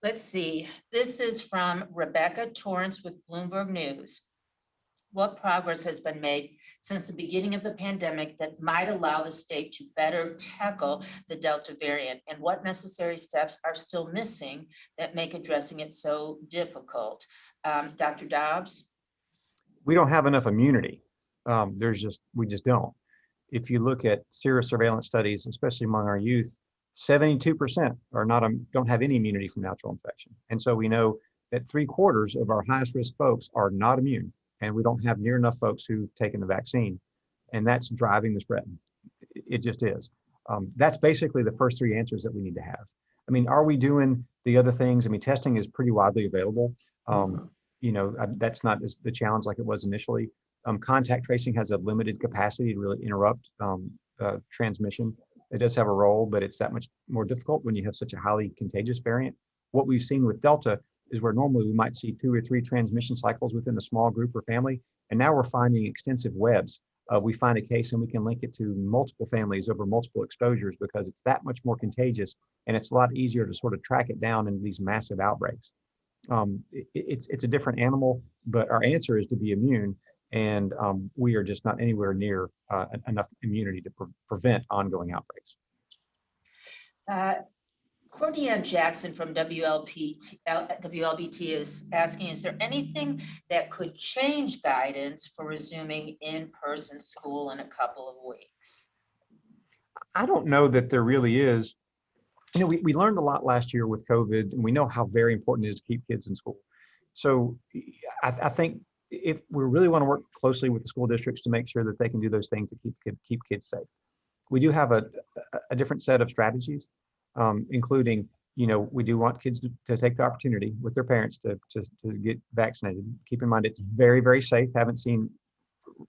let's see. This is from Rebecca Torrance with Bloomberg News. What progress has been made since the beginning of the pandemic that might allow the state to better tackle the Delta variant? And what necessary steps are still missing that make addressing it so difficult? Dr. Dobbs? We don't have enough immunity. We just don't. If you look at serosurveillance studies, especially among our youth, 72% don't have any immunity from natural infection. And so we know that 3/4 of our highest risk folks are not immune, and we don't have near enough folks who've taken the vaccine, and that's driving the spread. It just is. That's basically the first 3 answers that we need to have. I mean, are we doing the other things? I mean, testing is pretty widely available. That's not the challenge like it was initially. Contact tracing has a limited capacity to really interrupt transmission. It does have a role, but it's that much more difficult when you have such a highly contagious variant. What we've seen with Delta is where normally we might see 2 or 3 transmission cycles within a small group or family, and now we're finding extensive webs. We find a case and we can link it to multiple families over multiple exposures because it's that much more contagious, and it's a lot easier to sort of track it down in these massive outbreaks. It's a different animal, but our answer is to be immune, and we are just not anywhere near enough immunity to prevent ongoing outbreaks. Courtney Ann Jackson from WLBT is asking, is there anything that could change guidance for resuming in-person school in a couple of weeks? I don't know that there really is. We learned a lot last year with COVID, and we know how very important it is to keep kids in school. So I think if we really want to work closely with the school districts to make sure that they can do those things to keep kids safe, we do have a different set of strategies, including, we do want kids to take the opportunity with their parents to get vaccinated. Keep in mind, it's very, very safe. Haven't seen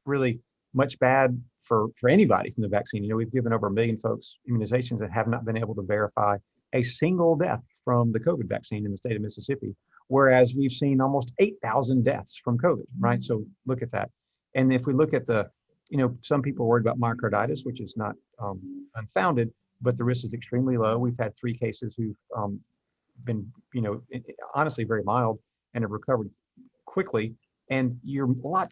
really much bad for anybody from the vaccine. We've given over 1 million folks immunizations and have not been able to verify a single death from the COVID vaccine in the state of Mississippi, whereas we've seen almost 8,000 deaths from COVID, right? So look at that. And if we look at some people are worried about myocarditis, which is not unfounded, but the risk is extremely low. We've had 3 cases who've been, honestly very mild and have recovered quickly. And you're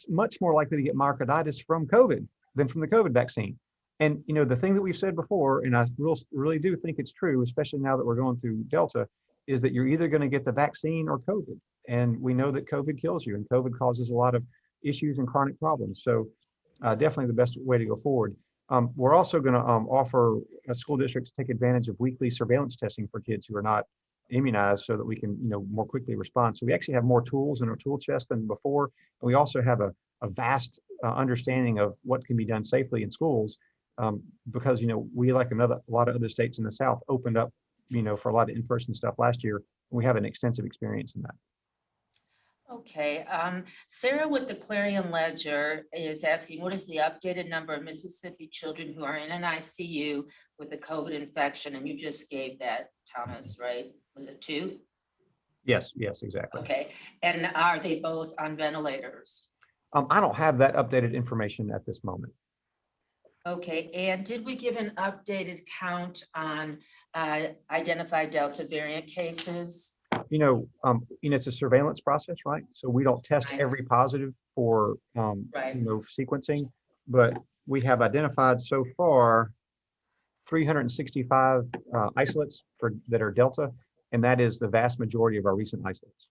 much more likely to get myocarditis from COVID than from the COVID vaccine. And the thing that we've said before, and I really do think it's true, especially now that we're going through Delta, is that you're either going to get the vaccine or COVID. And we know that COVID kills you, and COVID causes a lot of issues and chronic problems. So definitely the best way to go forward. We're also going to offer school districts to take advantage of weekly surveillance testing for kids who are not immunized, so that we can more quickly respond. So we actually have more tools in our tool chest than before. And we also have a vast understanding of what can be done safely in schools, because we, like a lot of other states in the South, opened up for a lot of in-person stuff last year. We have an extensive experience in that. Okay, Sarah with the Clarion Ledger is asking, what is the updated number of Mississippi children who are in an ICU with a COVID infection? And you just gave that, Thomas, right? Was it 2? Yes, exactly. Okay, and are they both on ventilators? I don't have that updated information at this moment. Okay, and did we give an updated count on identified Delta variant cases? It's a surveillance process, right? So we don't test Right. every positive for, Right. sequencing, but we have identified so far 365 isolates that are Delta, and that is the vast majority of our recent isolates.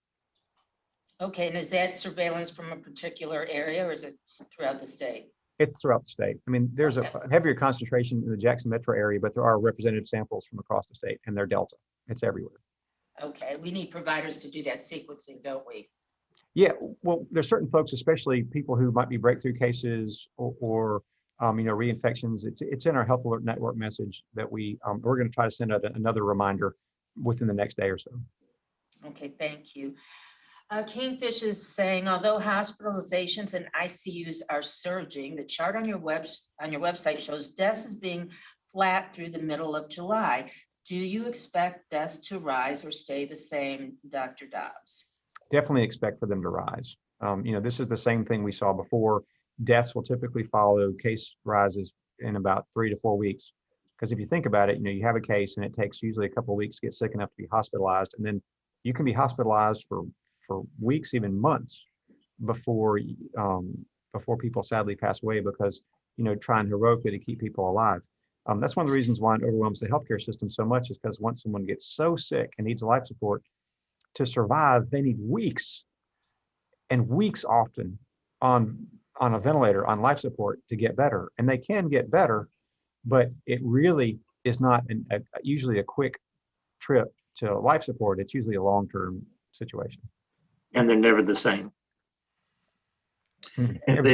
Okay, and is that surveillance from a particular area, or is it throughout the state? It's throughout the state. I mean, there's Okay. a heavier concentration in the Jackson metro area, but there are representative samples from across the state, and they're Delta. It's everywhere. Okay, we need providers to do that sequencing, don't we? Yeah, well, there's certain folks, especially people who might be breakthrough cases or reinfections. It's in our Health Alert Network message that we're going to try to send out another reminder within the next day or so. Okay, thank you. Kingfish is saying, although hospitalizations and ICUs are surging, the chart on your website shows deaths as being flat through the middle of July. Do you expect deaths to rise or stay the same, Dr. Dobbs? Definitely expect for them to rise. This is the same thing we saw before. Deaths will typically follow case rises in about 3 to 4 weeks. Because if you think about it, you have a case and it takes usually a couple of weeks to get sick enough to be hospitalized. And then you can be hospitalized for weeks, even months before people sadly pass away because, trying heroically to keep people alive. That's one of the reasons why it overwhelms the healthcare system so much, is because once someone gets so sick and needs life support, to survive, they need weeks and weeks often on a ventilator, on life support to get better. And they can get better, but it really is not usually a quick trip to life support. It's usually a long-term situation. And they're never the same. Mhm. And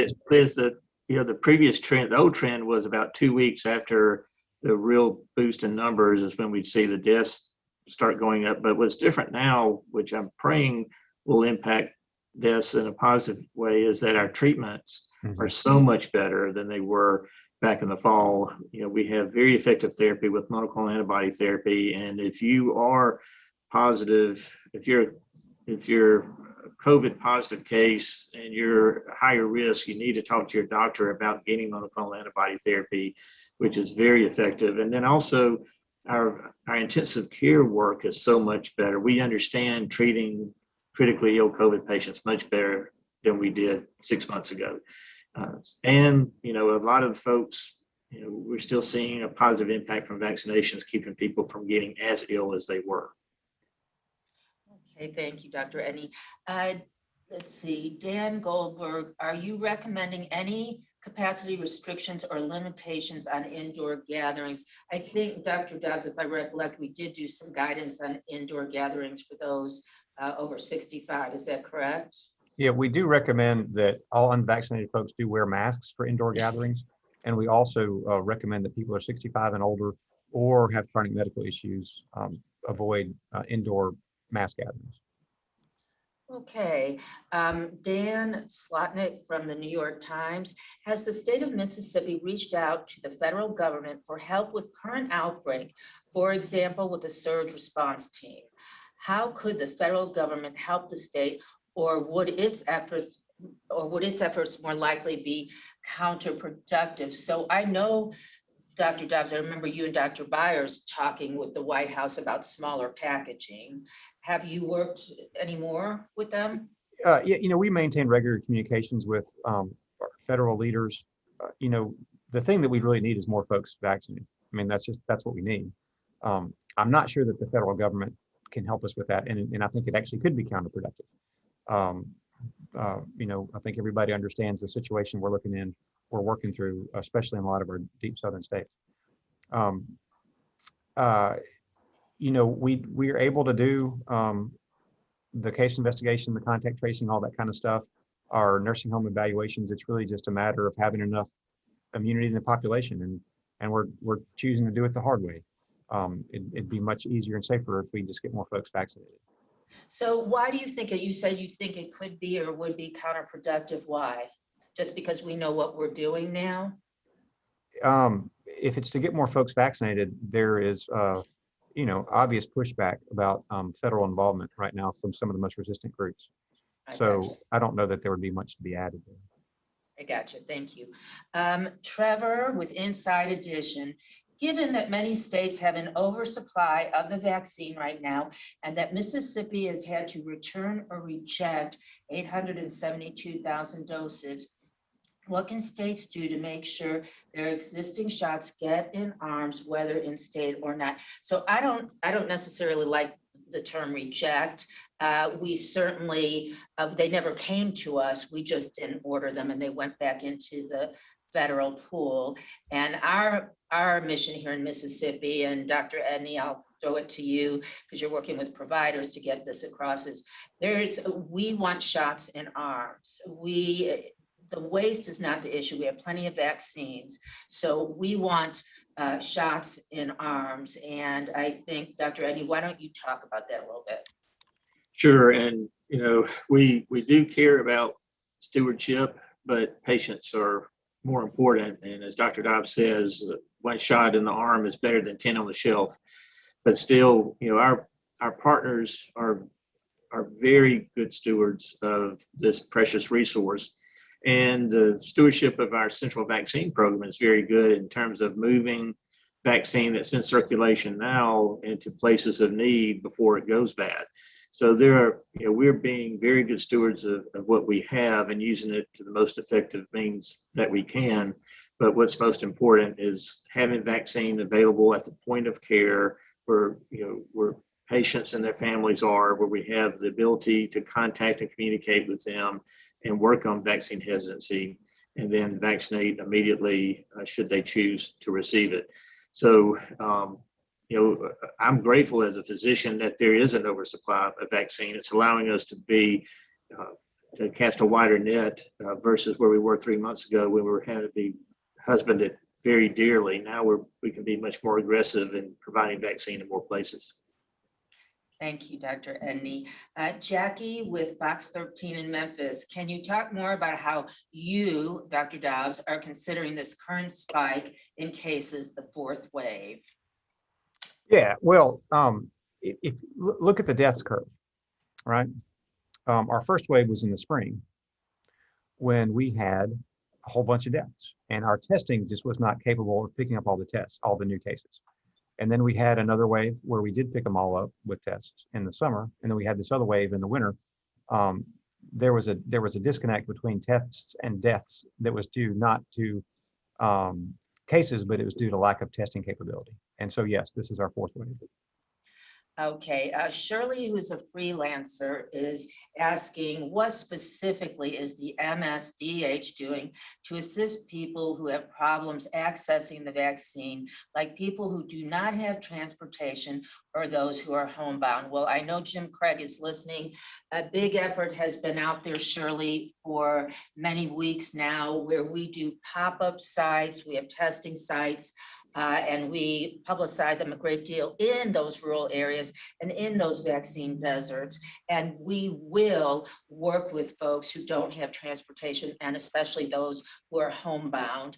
the previous trend, the old trend was about 2 weeks after the real boost in numbers is when we'd see the deaths start going up. But what's different now, which I'm praying will impact deaths in a positive way, is that our treatments are so much better than they were back in the fall. We have very effective therapy with monoclonal antibody therapy. And if you are positive, if you're a COVID positive case and you're higher risk, you need to talk to your doctor about getting monoclonal antibody therapy, which is very effective. And then also our intensive care work is so much better. We understand treating critically ill COVID patients much better than we did 6 months ago. And a lot of folks, we're still seeing a positive impact from vaccinations, keeping people from getting as ill as they were. Okay, thank you, Dr. Edney. Let's see, Dan Goldberg, are you recommending any capacity restrictions or limitations on indoor gatherings? I think, Dr. Dobbs, if I recollect, we did do some guidance on indoor gatherings for those over 65. Is that correct? Yeah, we do recommend that all unvaccinated folks do wear masks for indoor gatherings. And we also recommend that people are 65 and older or have chronic medical issues avoid indoor mass gatherings. Okay, Dan Slotnick from the New York Times. Has the state of Mississippi reached out to the federal government for help with current outbreak, for example, with a surge response team? How could the federal government help the state, or would its efforts more likely be counterproductive? So I know, Dr. Dobbs, I remember you and Dr. Byers talking with the White House about smaller packaging. Have you worked any more with them? Yeah, we maintain regular communications with our federal leaders. the thing that we really need is more folks vaccinated. I mean, that's what we need. I'm not sure that the federal government can help us with that, and I think it actually could be counterproductive. I think everybody understands the situation we're working through, especially in a lot of our deep southern states. We are able to do the case investigation, the contact tracing, all that kind of stuff, our nursing home evaluations. It's really just a matter of having enough immunity in the population, and we're choosing to do it the hard way. It'd be much easier and safer if we just get more folks vaccinated. So why do you think it, you said you think it could be or would be counterproductive? Why? Just because we know what we're doing now? If it's to get more folks vaccinated, there is, obvious pushback about federal involvement right now from some of the most resistant groups. So I don't know that there would be much to be added there. I got you. Thank you. Trevor with Inside Edition. Given that many states have an oversupply of the vaccine right now, and that Mississippi has had to return or reject 872,000 doses, what can states do to make sure their existing shots get in arms, whether in state or not? So I don't necessarily like the term reject. We certainly, they never came to us. We just didn't order them, and they went back into the federal pool. And our mission here in Mississippi, and Dr. Edney, I'll throw it to you because you're working with providers to get this across, is we want shots in arms. The waste is not the issue. We have plenty of vaccines. So we want shots in arms. And I think, Dr. Edney, why don't you talk about that a little bit? Sure. And, we do care about stewardship, but patients are more important. And as Dr. Dobbs says, one shot in the arm is better than 10 on the shelf. But still, our partners are very good stewards of this precious resource. And the stewardship of our central vaccine program is very good in terms of moving vaccine that's in circulation now into places of need before it goes bad. So we're being very good stewards of what we have and using it to the most effective means that we can. But what's most important is having vaccine available at the point of care where patients and their families are, where we have the ability to contact and communicate with them and work on vaccine hesitancy, and then vaccinate immediately should they choose to receive it. So, I'm grateful as a physician that there is an oversupply of vaccine. It's allowing us to cast a wider net versus where we were 3 months ago when we were having to be husbanded very dearly. Now we can be much more aggressive in providing vaccine in more places. Thank you, Dr. Edney. Jackie with Fox 13 in Memphis, can you talk more about how you, Dr. Dobbs, are considering this current spike in cases the fourth wave? Yeah, well, if look at the deaths curve, right? Our first wave was in the spring when we had a whole bunch of deaths, and our testing just was not capable of picking up all the tests, all the new cases. And then we had another wave where we did pick them all up with tests in the summer, and then we had this other wave in the winter. There was a disconnect between tests and deaths that was due not to cases, but it was due to lack of testing capability. And so, yes, this is our fourth wave. Okay, Shirley, who's a freelancer, is asking, what specifically is the MSDH doing to assist people who have problems accessing the vaccine, like people who do not have transportation or those who are homebound? Well, I know Jim Craig is listening. A big effort has been out there, Shirley, for many weeks now, where we do pop-up sites, we have testing sites, and we publicize them a great deal in those rural areas and in those vaccine deserts. And we will work with folks who don't have transportation, and especially those who are homebound.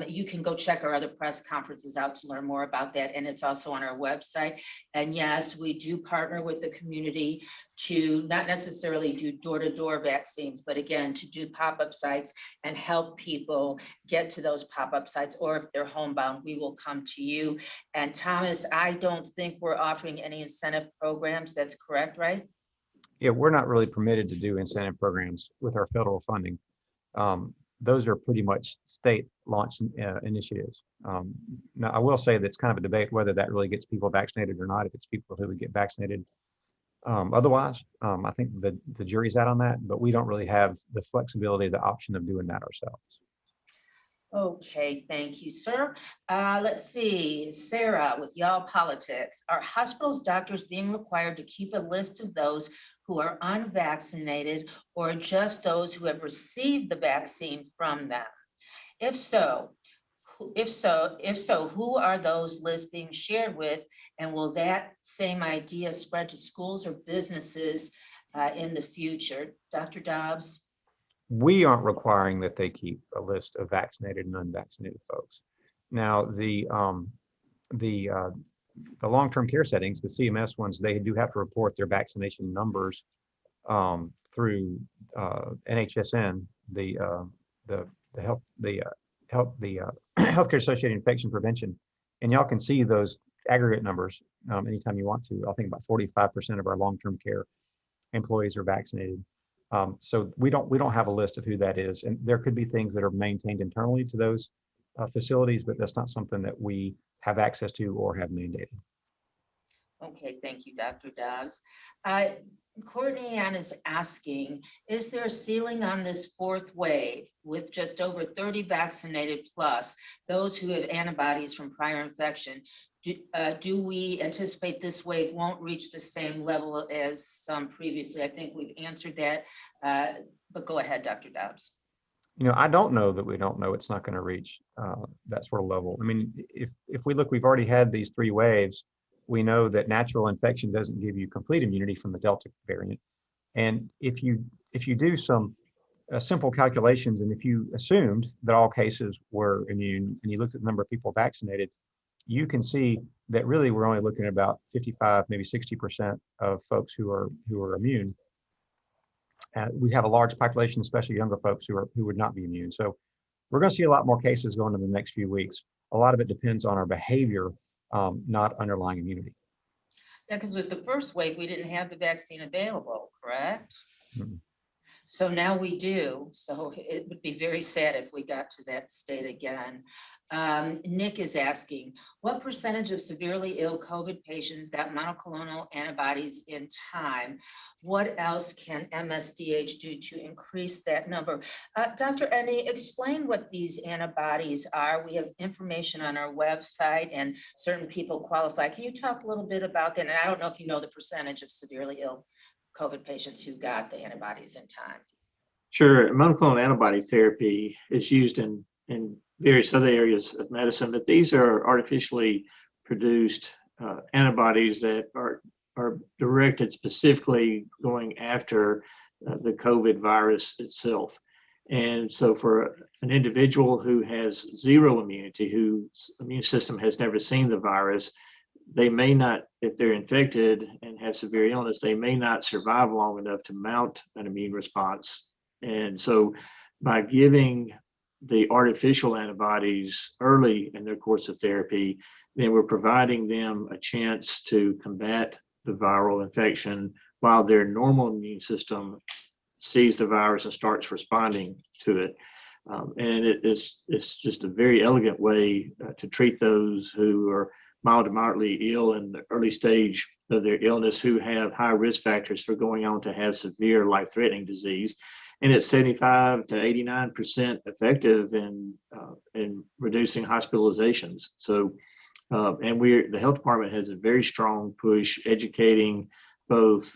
You can go check our other press conferences out to learn more about that. And it's also on our website. And yes, we do partner with the community to not necessarily do door-to-door vaccines, but again, to do pop-up sites and help people get to those pop-up sites, or if they're homebound, we will come to you. And Thomas, I don't think we're offering any incentive programs. That's correct, right? Yeah, we're not really permitted to do incentive programs with our federal funding. those are pretty much state launched initiatives. Now, I will say that it's kind of a debate whether that really gets people vaccinated or not, if it's people who would get vaccinated. Otherwise, I think the jury's out on that, but we don't really have the flexibility, the option of doing that ourselves. Okay, thank you, sir. Let's see, Sarah with Y'all Politics. Are hospitals, doctors being required to keep a list of those who are unvaccinated or just those who have received the vaccine from them? If so, who are those lists being shared with? And will that same idea spread to schools or businesses in the future? Dr. Dobbs? We aren't requiring that they keep a list of vaccinated and unvaccinated folks. Now, the long-term care settings, the CMS ones, they do have to report their vaccination numbers through NHSN, the Healthcare Associated Infection Prevention, and y'all can see those aggregate numbers anytime you want to. I think about 45% of our long-term care employees are vaccinated. So we don't have a list of who that is, and there could be things that are maintained internally to those facilities, but that's not something that we have access to or have mandated. Okay, thank you, Dr. Dobbs. Courtney Ann is asking, is there a ceiling on this fourth wave with just over 30 vaccinated plus those who have antibodies from prior infection? Do we anticipate this wave won't reach the same level as some previously? I think we've answered that, but go ahead, Dr. Dobbs. I don't know that we don't know it's not going to reach that sort of level. I mean, if we look, we've already had these 3 waves. We know that natural infection doesn't give you complete immunity from the Delta variant. And if you do some simple calculations, and if you assumed that all cases were immune and you looked at the number of people vaccinated, you can see that really we're only looking at about 55, maybe 60% of folks who are immune. We have a large population, especially younger folks who would not be immune. So we're going to see a lot more cases going in the next few weeks. A lot of it depends on our behavior, not underlying immunity. Yeah, because with the first wave, we didn't have the vaccine available, correct? Mm-hmm. So now we do. So it would be very sad if we got to that state again. Nick is asking, what percentage of severely ill COVID patients got monoclonal antibodies in time? What else can MSDH do to increase that number? Dr. Ennie, explain what these antibodies are. We have information on our website and certain people qualify. Can you talk a little bit about that? And I don't know if you know the percentage of severely ill COVID patients who got the antibodies in time. Sure. Monoclonal antibody therapy is used in various other areas of medicine, but these are artificially produced antibodies that are directed specifically going after the COVID virus itself. And so for an individual who has zero immunity, whose immune system has never seen the virus, they may not, if they're infected and have severe illness, they may not survive long enough to mount an immune response. And so by giving the artificial antibodies early in their course of therapy, then we're providing them a chance to combat the viral infection while their normal immune system sees the virus and starts responding to it. And it's just a very elegant way to treat those who are mild to moderately ill in the early stage of their illness, who have high risk factors for going on to have severe life-threatening disease. And it's 75 to 89% effective in reducing hospitalizations. So, and the health department has a very strong push educating both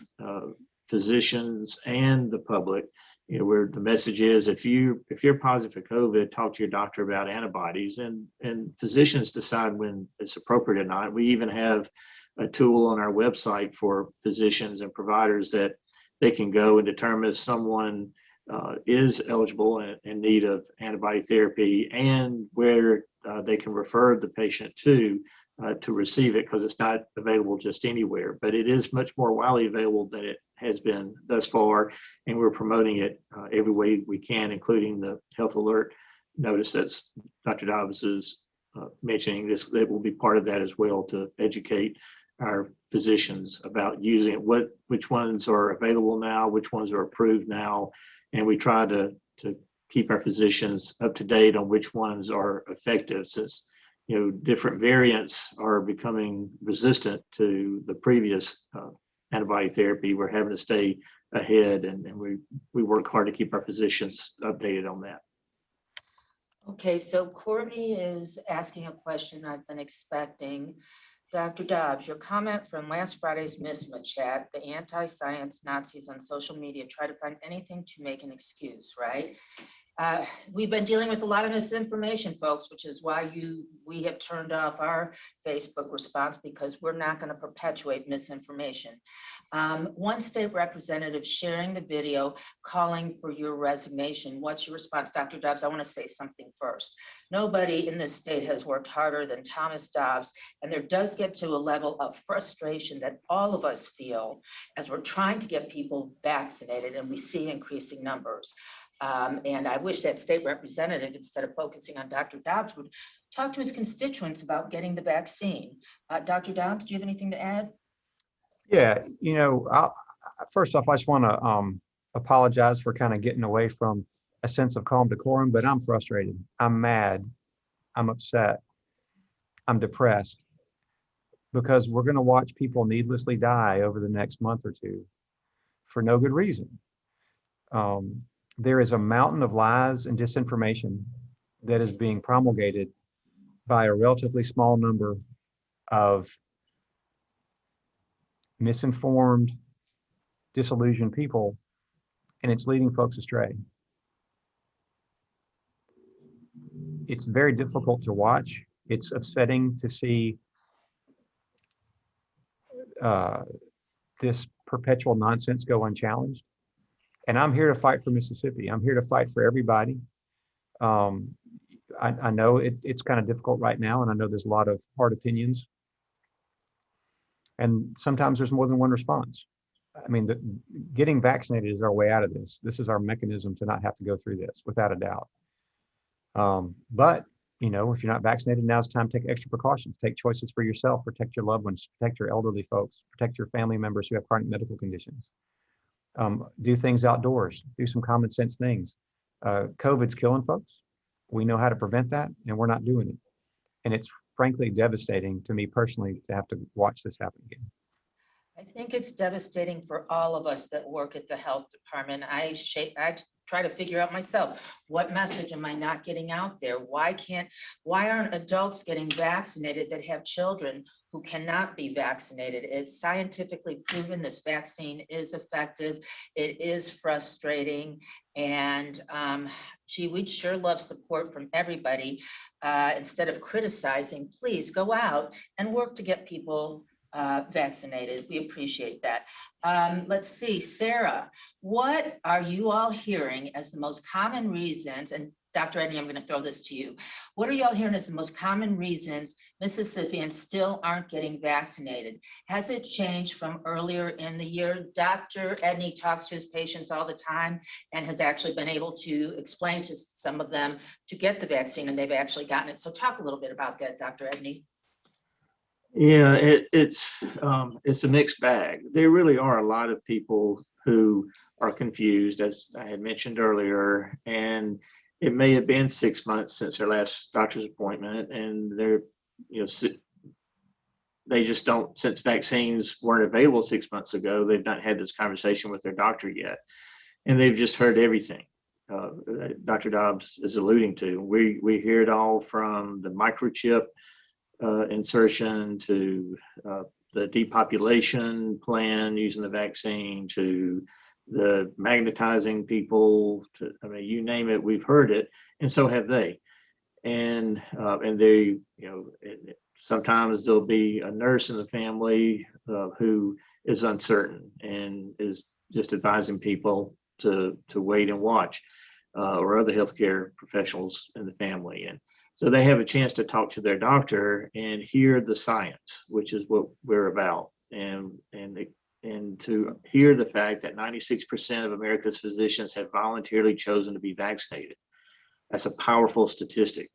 physicians and the public, where the message is, if you're positive for COVID, talk to your doctor about antibodies, and physicians decide when it's appropriate or not. We even have a tool on our website for physicians and providers that they can go and determine if someone is eligible and in need of antibody therapy, and where they can refer the patient to receive it, because it's not available just anywhere, but it is much more widely available than it has been thus far, and we're promoting it every way we can, including the health alert notice that's Dr. Dobbs is mentioning. This, that will be part of that as well, to educate our physicians about using it, which ones are available now, which ones are approved now, and we try to keep our physicians up to date on which ones are effective, since different variants are becoming resistant to the previous antibody therapy. We're having to stay ahead, and we work hard to keep our physicians updated on that. Okay, so Courtney is asking a question I've been expecting. Dr. Dobbs, your comment from last Friday's Misma chat, the anti-science Nazis on social media try to find anything to make an excuse, right? We've been dealing with a lot of misinformation, folks, which is why we have turned off our Facebook response, because we're not going to perpetuate misinformation. One state representative sharing the video calling for your resignation. What's your response, Dr. Dobbs? I want to say something first. Nobody in this state has worked harder than Thomas Dobbs, and there does get to a level of frustration that all of us feel as we're trying to get people vaccinated, and we see increasing numbers. And I wish that state representative, instead of focusing on Dr. Dobbs, would talk to his constituents about getting the vaccine. Dr. Dobbs, do you have anything to add? Yeah, first off, I just want to apologize for kind of getting away from a sense of calm decorum, but I'm frustrated. I'm mad. I'm upset. I'm depressed, because we're going to watch people needlessly die over the next month or two for no good reason. There is a mountain of lies and disinformation that is being promulgated by a relatively small number of misinformed, disillusioned people, and it's leading folks astray. It's very difficult to watch. It's upsetting to see this perpetual nonsense go unchallenged. And I'm here to fight for Mississippi. I'm here to fight for everybody. I know it's kind of difficult right now, and I know there's a lot of hard opinions. And sometimes there's more than one response. I mean, getting vaccinated is our way out of this. This is our mechanism to not have to go through this, without a doubt. But, if you're not vaccinated, now's the time to take extra precautions. Take choices for yourself, protect your loved ones, protect your elderly folks, protect your family members who have chronic medical conditions. Do things outdoors, do some common sense things. COVID's killing folks. We know how to prevent that, and we're not doing it. And it's frankly devastating to me personally to have to watch this happen again. I think it's devastating for all of us that work at the health department. I try to figure out myself, what message am I not getting out there? Why aren't adults getting vaccinated that have children who cannot be vaccinated? It's scientifically proven this vaccine is effective. It is frustrating. And we'd sure love support from everybody. Instead of criticizing, please go out and work to get people vaccinated. We appreciate that. Let's see, Sarah, what are you all hearing as the most common reasons, and Dr. Edney, I'm going to throw this to you. What are you all hearing as the most common reasons Mississippians still aren't getting vaccinated? Has it changed from earlier in the year? Dr. Edney talks to his patients all the time and has actually been able to explain to some of them to get the vaccine, and they've actually gotten it. So talk a little bit about that, Dr. Edney. Yeah, it's a mixed bag. There really are a lot of people who are confused, as I had mentioned earlier, and it may have been 6 months since their last doctor's appointment, and they just don't, since vaccines weren't available 6 months ago, they've not had this conversation with their doctor yet, and they've just heard everything Dr. Dobbs is alluding to. We hear it all, from the microchip insertion to the depopulation plan using the vaccine, to the magnetizing people, you name it, we've heard it, and so have they. And they, sometimes there'll be a nurse in the family who is uncertain and is just advising people to wait and watch, or other healthcare professionals in the family. And so they have a chance to talk to their doctor and hear the science, which is what we're about, and to hear the fact that 96% of America's physicians have voluntarily chosen to be vaccinated. That's a powerful statistic.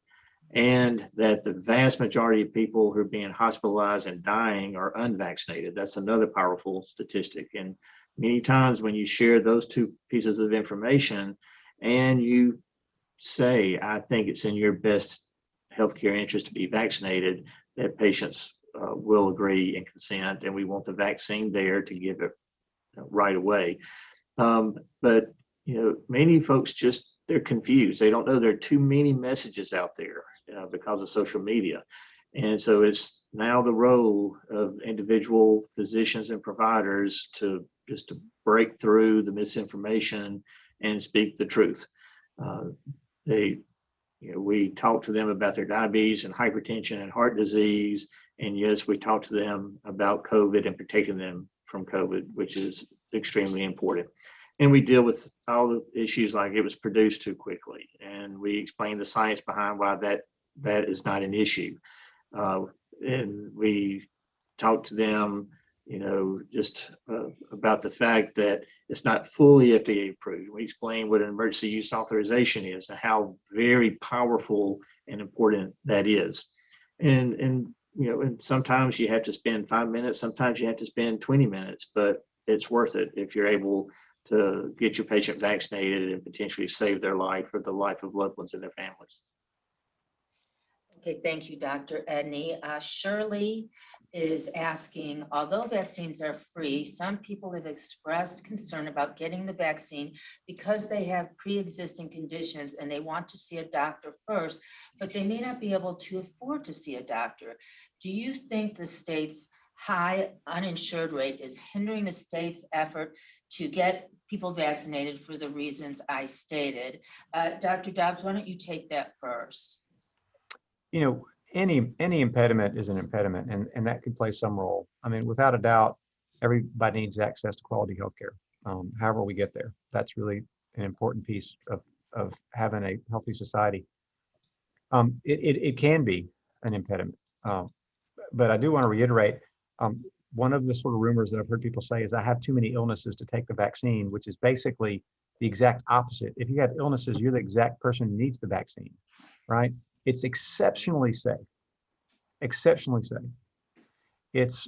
And that the vast majority of people who are being hospitalized and dying are unvaccinated. That's another powerful statistic. And many times when you share those two pieces of information and you say, I think it's in your best healthcare interest to be vaccinated, that patients will agree and consent, and we want the vaccine there to give it right away. But many folks they're confused. They don't know there are too many messages out there because of social media. And so it's now the role of individual physicians and providers to break through the misinformation and speak the truth. We talk to them about their diabetes and hypertension and heart disease. And yes, we talk to them about COVID and protecting them from COVID, which is extremely important. And we deal with all the issues like it was produced too quickly. And we explain the science behind why that is not an issue. And we talk to them, about the fact that it's not fully FDA approved. We explain what an emergency use authorization is and how very powerful and important that is. And sometimes you have to spend 5 minutes, sometimes you have to spend 20 minutes, but it's worth it if you're able to get your patient vaccinated and potentially save their life or the life of loved ones and their families. Okay, thank you, Dr. Edney. Shirley is asking, although vaccines are free, some people have expressed concern about getting the vaccine because they have pre-existing conditions and they want to see a doctor first, but they may not be able to afford to see a doctor. Do you think the state's high uninsured rate is hindering the state's effort to get people vaccinated for the reasons I stated? Dr. Dobbs, why don't you take that first? Any impediment is an impediment, and that can play some role. I mean, without a doubt, everybody needs access to quality healthcare. However we get there, that's really an important piece of having a healthy society. It can be an impediment, but I do want to reiterate, one of the sort of rumors that I've heard people say is I have too many illnesses to take the vaccine, which is basically the exact opposite. If you have illnesses, you're the exact person who needs the vaccine, right? It's exceptionally safe, exceptionally safe. It's,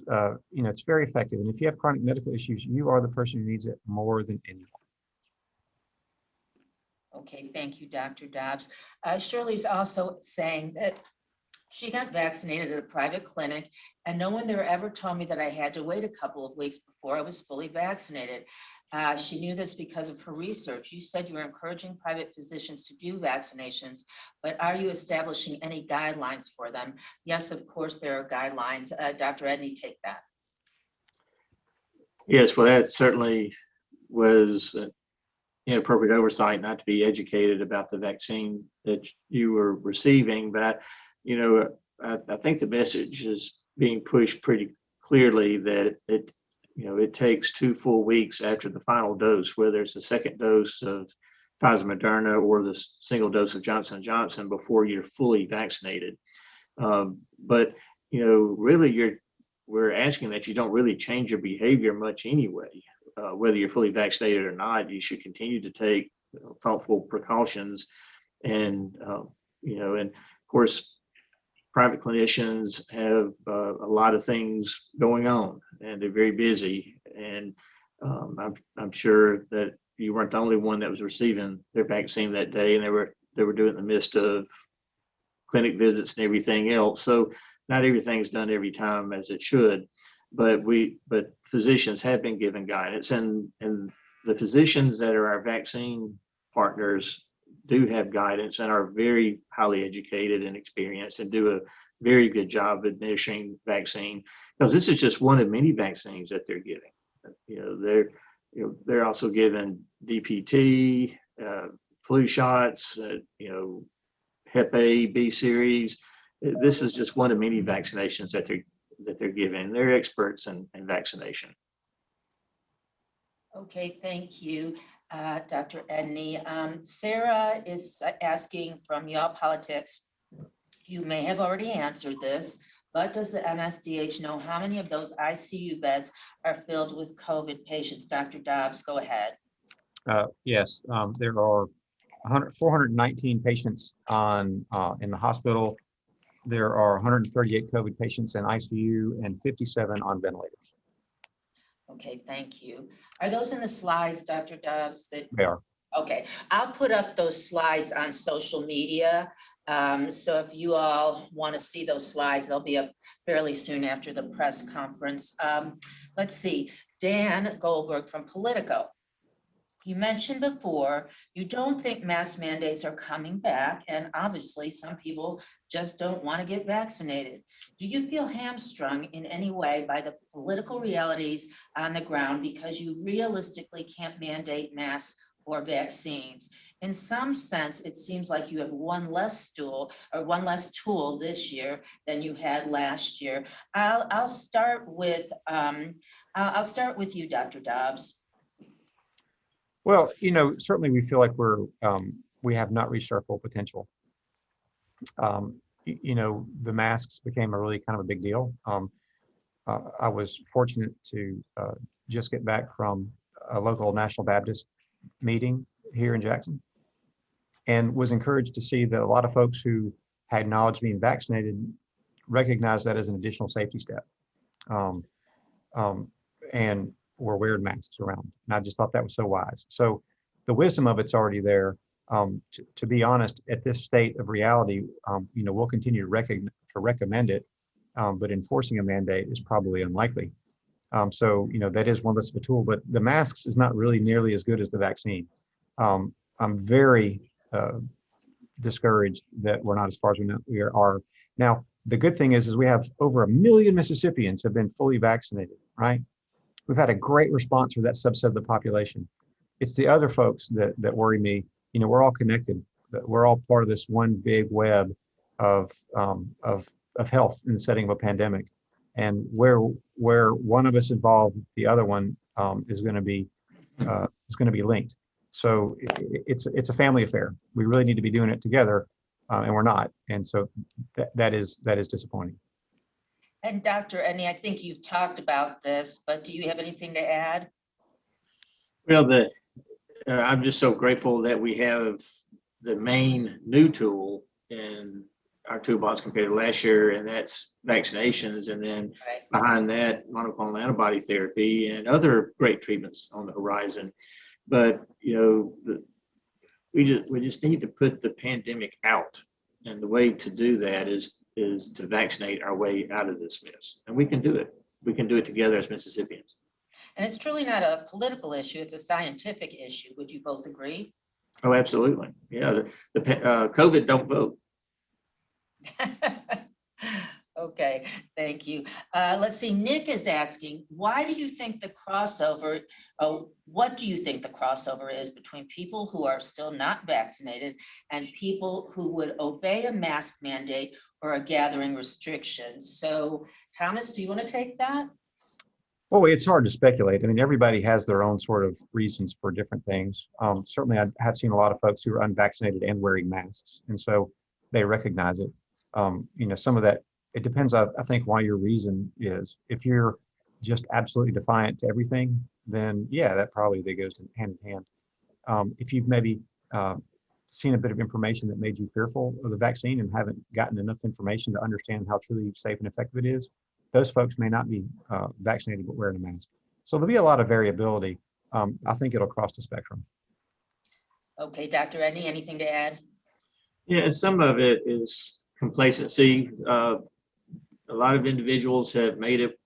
it's very effective. And if you have chronic medical issues, you are the person who needs it more than anyone. Okay, thank you, Dr. Dobbs. Shirley's also saying that she got vaccinated at a private clinic and no one there ever told me that I had to wait a couple of weeks before I was fully vaccinated. She knew this because of her research. You said you were encouraging private physicians to do vaccinations, but are you establishing any guidelines for them? Yes, of course, there are guidelines. Dr. Edney, take that. Yes, well, that certainly was inappropriate oversight not to be educated about the vaccine that you were receiving. But, I think the message is being pushed pretty clearly that it takes 2 full weeks after the final dose, whether it's the second dose of Pfizer Moderna or the single dose of Johnson & Johnson, before you're fully vaccinated. But, really we're asking that you don't really change your behavior much anyway. Whether you're fully vaccinated or not, you should continue to take thoughtful precautions. And, and of course, private clinicians have a lot of things going on and they're very busy. And I'm sure that you weren't the only one that was receiving their vaccine that day, and they were doing it in the midst of clinic visits and everything else. So not everything's done every time as it should, but physicians have been given guidance, and the physicians that are our vaccine partners do have guidance and are very highly educated and experienced and do a very good job administering vaccine, because this is just one of many vaccines that they're giving. They're also given DPT, flu shots, Hep A, B series. This is just one of many vaccinations that they're giving. They're experts in vaccination. Okay, thank you, Dr. Edney. Sarah is asking from Y'all Politics, you may have already answered this, but does the MSDH know how many of those ICU beds are filled with COVID patients? Dr. Dobbs, go ahead. Yes, there are 419 patients in the hospital. There are 138 COVID patients in ICU and 57 on ventilators. Okay, thank you. Are those in the slides, Dr. Dobbs? They are. Okay, I'll put up those slides on social media. So if you all want to see those slides, they'll be up fairly soon after the press conference. Let's see, Dan Goldberg from Politico. You mentioned before, you don't think mask mandates are coming back, and obviously some people just don't want to get vaccinated. Do you feel hamstrung in any way by the political realities on the ground because you realistically can't mandate masks or vaccines? In some sense, it seems like you have one less tool this year than you had last year. I'll start with you, Dr. Dobbs. Well, certainly we feel like we have not reached our full potential. The masks became a really kind of a big deal. I was fortunate to just get back from a local National Baptist meeting here in Jackson, and was encouraged to see that a lot of folks who had knowledge being vaccinated recognized that as an additional safety step. And were wearing masks around. And I just thought that was so wise. So the wisdom of it's already there. To be honest, at this state of reality, we'll continue to recommend it, but enforcing a mandate is probably unlikely. So that is one less of a tool, but the masks is not really nearly as good as the vaccine. I'm very discouraged that we're not as far as we are. Now, the good thing is we have over 1 million Mississippians have been fully vaccinated, right? We've had a great response for that subset of the population. It's the other folks that worry me. We're all connected. We're all part of this one big web of health in the setting of a pandemic. And where one of us involved, the other one is going to be linked. So it's a family affair. We really need to be doing it together, and we're not. And so that is disappointing. And Dr. Edney, I think you've talked about this, but do you have anything to add? Well, I'm just so grateful that we have the main new tool in our toolbox compared to last year, and that's vaccinations. And then behind that, monoclonal antibody therapy and other great treatments on the horizon. But we just need to put the pandemic out, and the way to do that is to vaccinate our way out of this mess. And we can do it. We can do it together as Mississippians. And it's truly not a political issue, it's a scientific issue. Would you both agree? Oh, absolutely. Yeah, the COVID don't vote. Okay, thank you. Let's see, Nick is asking, what do you think the crossover is between people who are still not vaccinated and people who would obey a mask mandate or a gathering restriction? So Thomas, do you want to take that? Well, it's hard to speculate. I mean, everybody has their own sort of reasons for different things. Certainly, I have seen a lot of folks who are unvaccinated and wearing masks, and so they recognize it. Some of that, it depends, I think, why your reason is. If you're just absolutely defiant to everything, then yeah, that probably goes hand in hand. If you've maybe seen a bit of information that made you fearful of the vaccine and haven't gotten enough information to understand how truly safe and effective it is, those folks may not be vaccinated but wearing a mask. So there'll be a lot of variability. I think it'll cross the spectrum. Okay, Dr. Edney, anything to add? Yeah, some of it is complacency. A lot of individuals have made it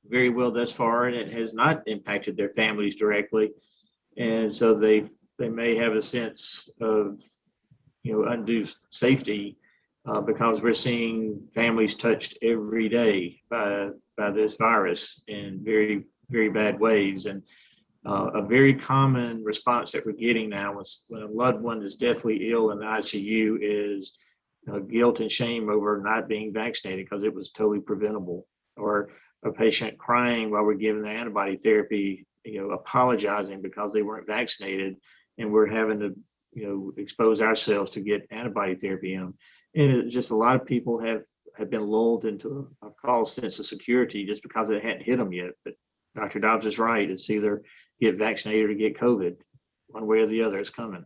very well thus far, and it has not impacted their families directly. And so they may have a sense of undue safety because we're seeing families touched every day by this virus in very, very bad ways. And a very common response that we're getting now when a loved one is deathly ill in the ICU is guilt and shame over not being vaccinated because it was totally preventable, or a patient crying while we're giving the antibody therapy, apologizing because they weren't vaccinated, and we're having to expose ourselves to get antibody therapy in them. And it's just a lot of people have been lulled into a false sense of security just because it hadn't hit them yet. But Dr. Dobbs is right. It's either get vaccinated or get COVID. One way or the other, it's coming.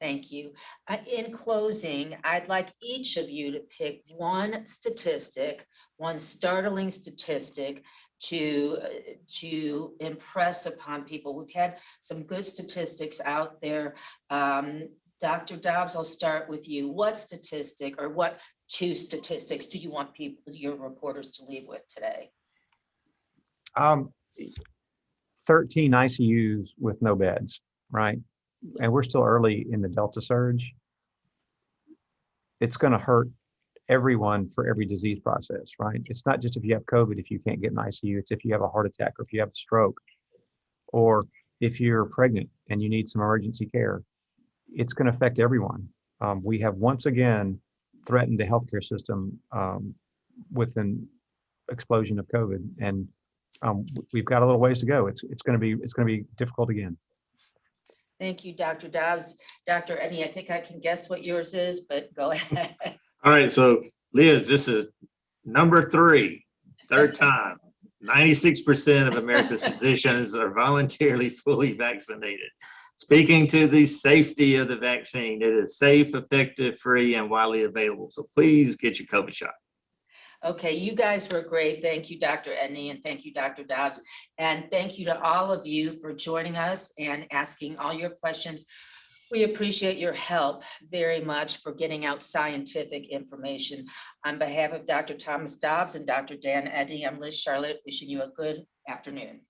Thank you. In closing, I'd like each of you to pick one statistic, one startling statistic to impress upon people. We've had some good statistics out there. Dr. Dobbs, I'll start with you. What statistic or what two statistics do you want people, your reporters, to leave with today? 13 ICUs with no beds, right? And we're still early in the Delta surge. It's going to hurt everyone for every disease process, right? It's not just if you have COVID, if you can't get an ICU, it's if you have a heart attack or if you have a stroke, or if you're pregnant and you need some emergency care. It's going to affect everyone. We have once again threatened the healthcare system with an explosion of COVID, and we've got a little ways to go. It's going to be difficult again. Thank you, Dr. Dobbs. Dr. Edney, I think I can guess what yours is, but go ahead. All right, so Liz, this is number 3, third time. 96% of America's physicians are voluntarily fully vaccinated. Speaking to the safety of the vaccine, it is safe, effective, free, and widely available. So please get your COVID shot. Okay, you guys were great. Thank you, Dr. Edney, and thank you, Dr. Dobbs. And thank you to all of you for joining us and asking all your questions. We appreciate your help very much for getting out scientific information. On behalf of Dr. Thomas Dobbs and Dr. Dan Edney, I'm Liz Charlotte, wishing you a good afternoon.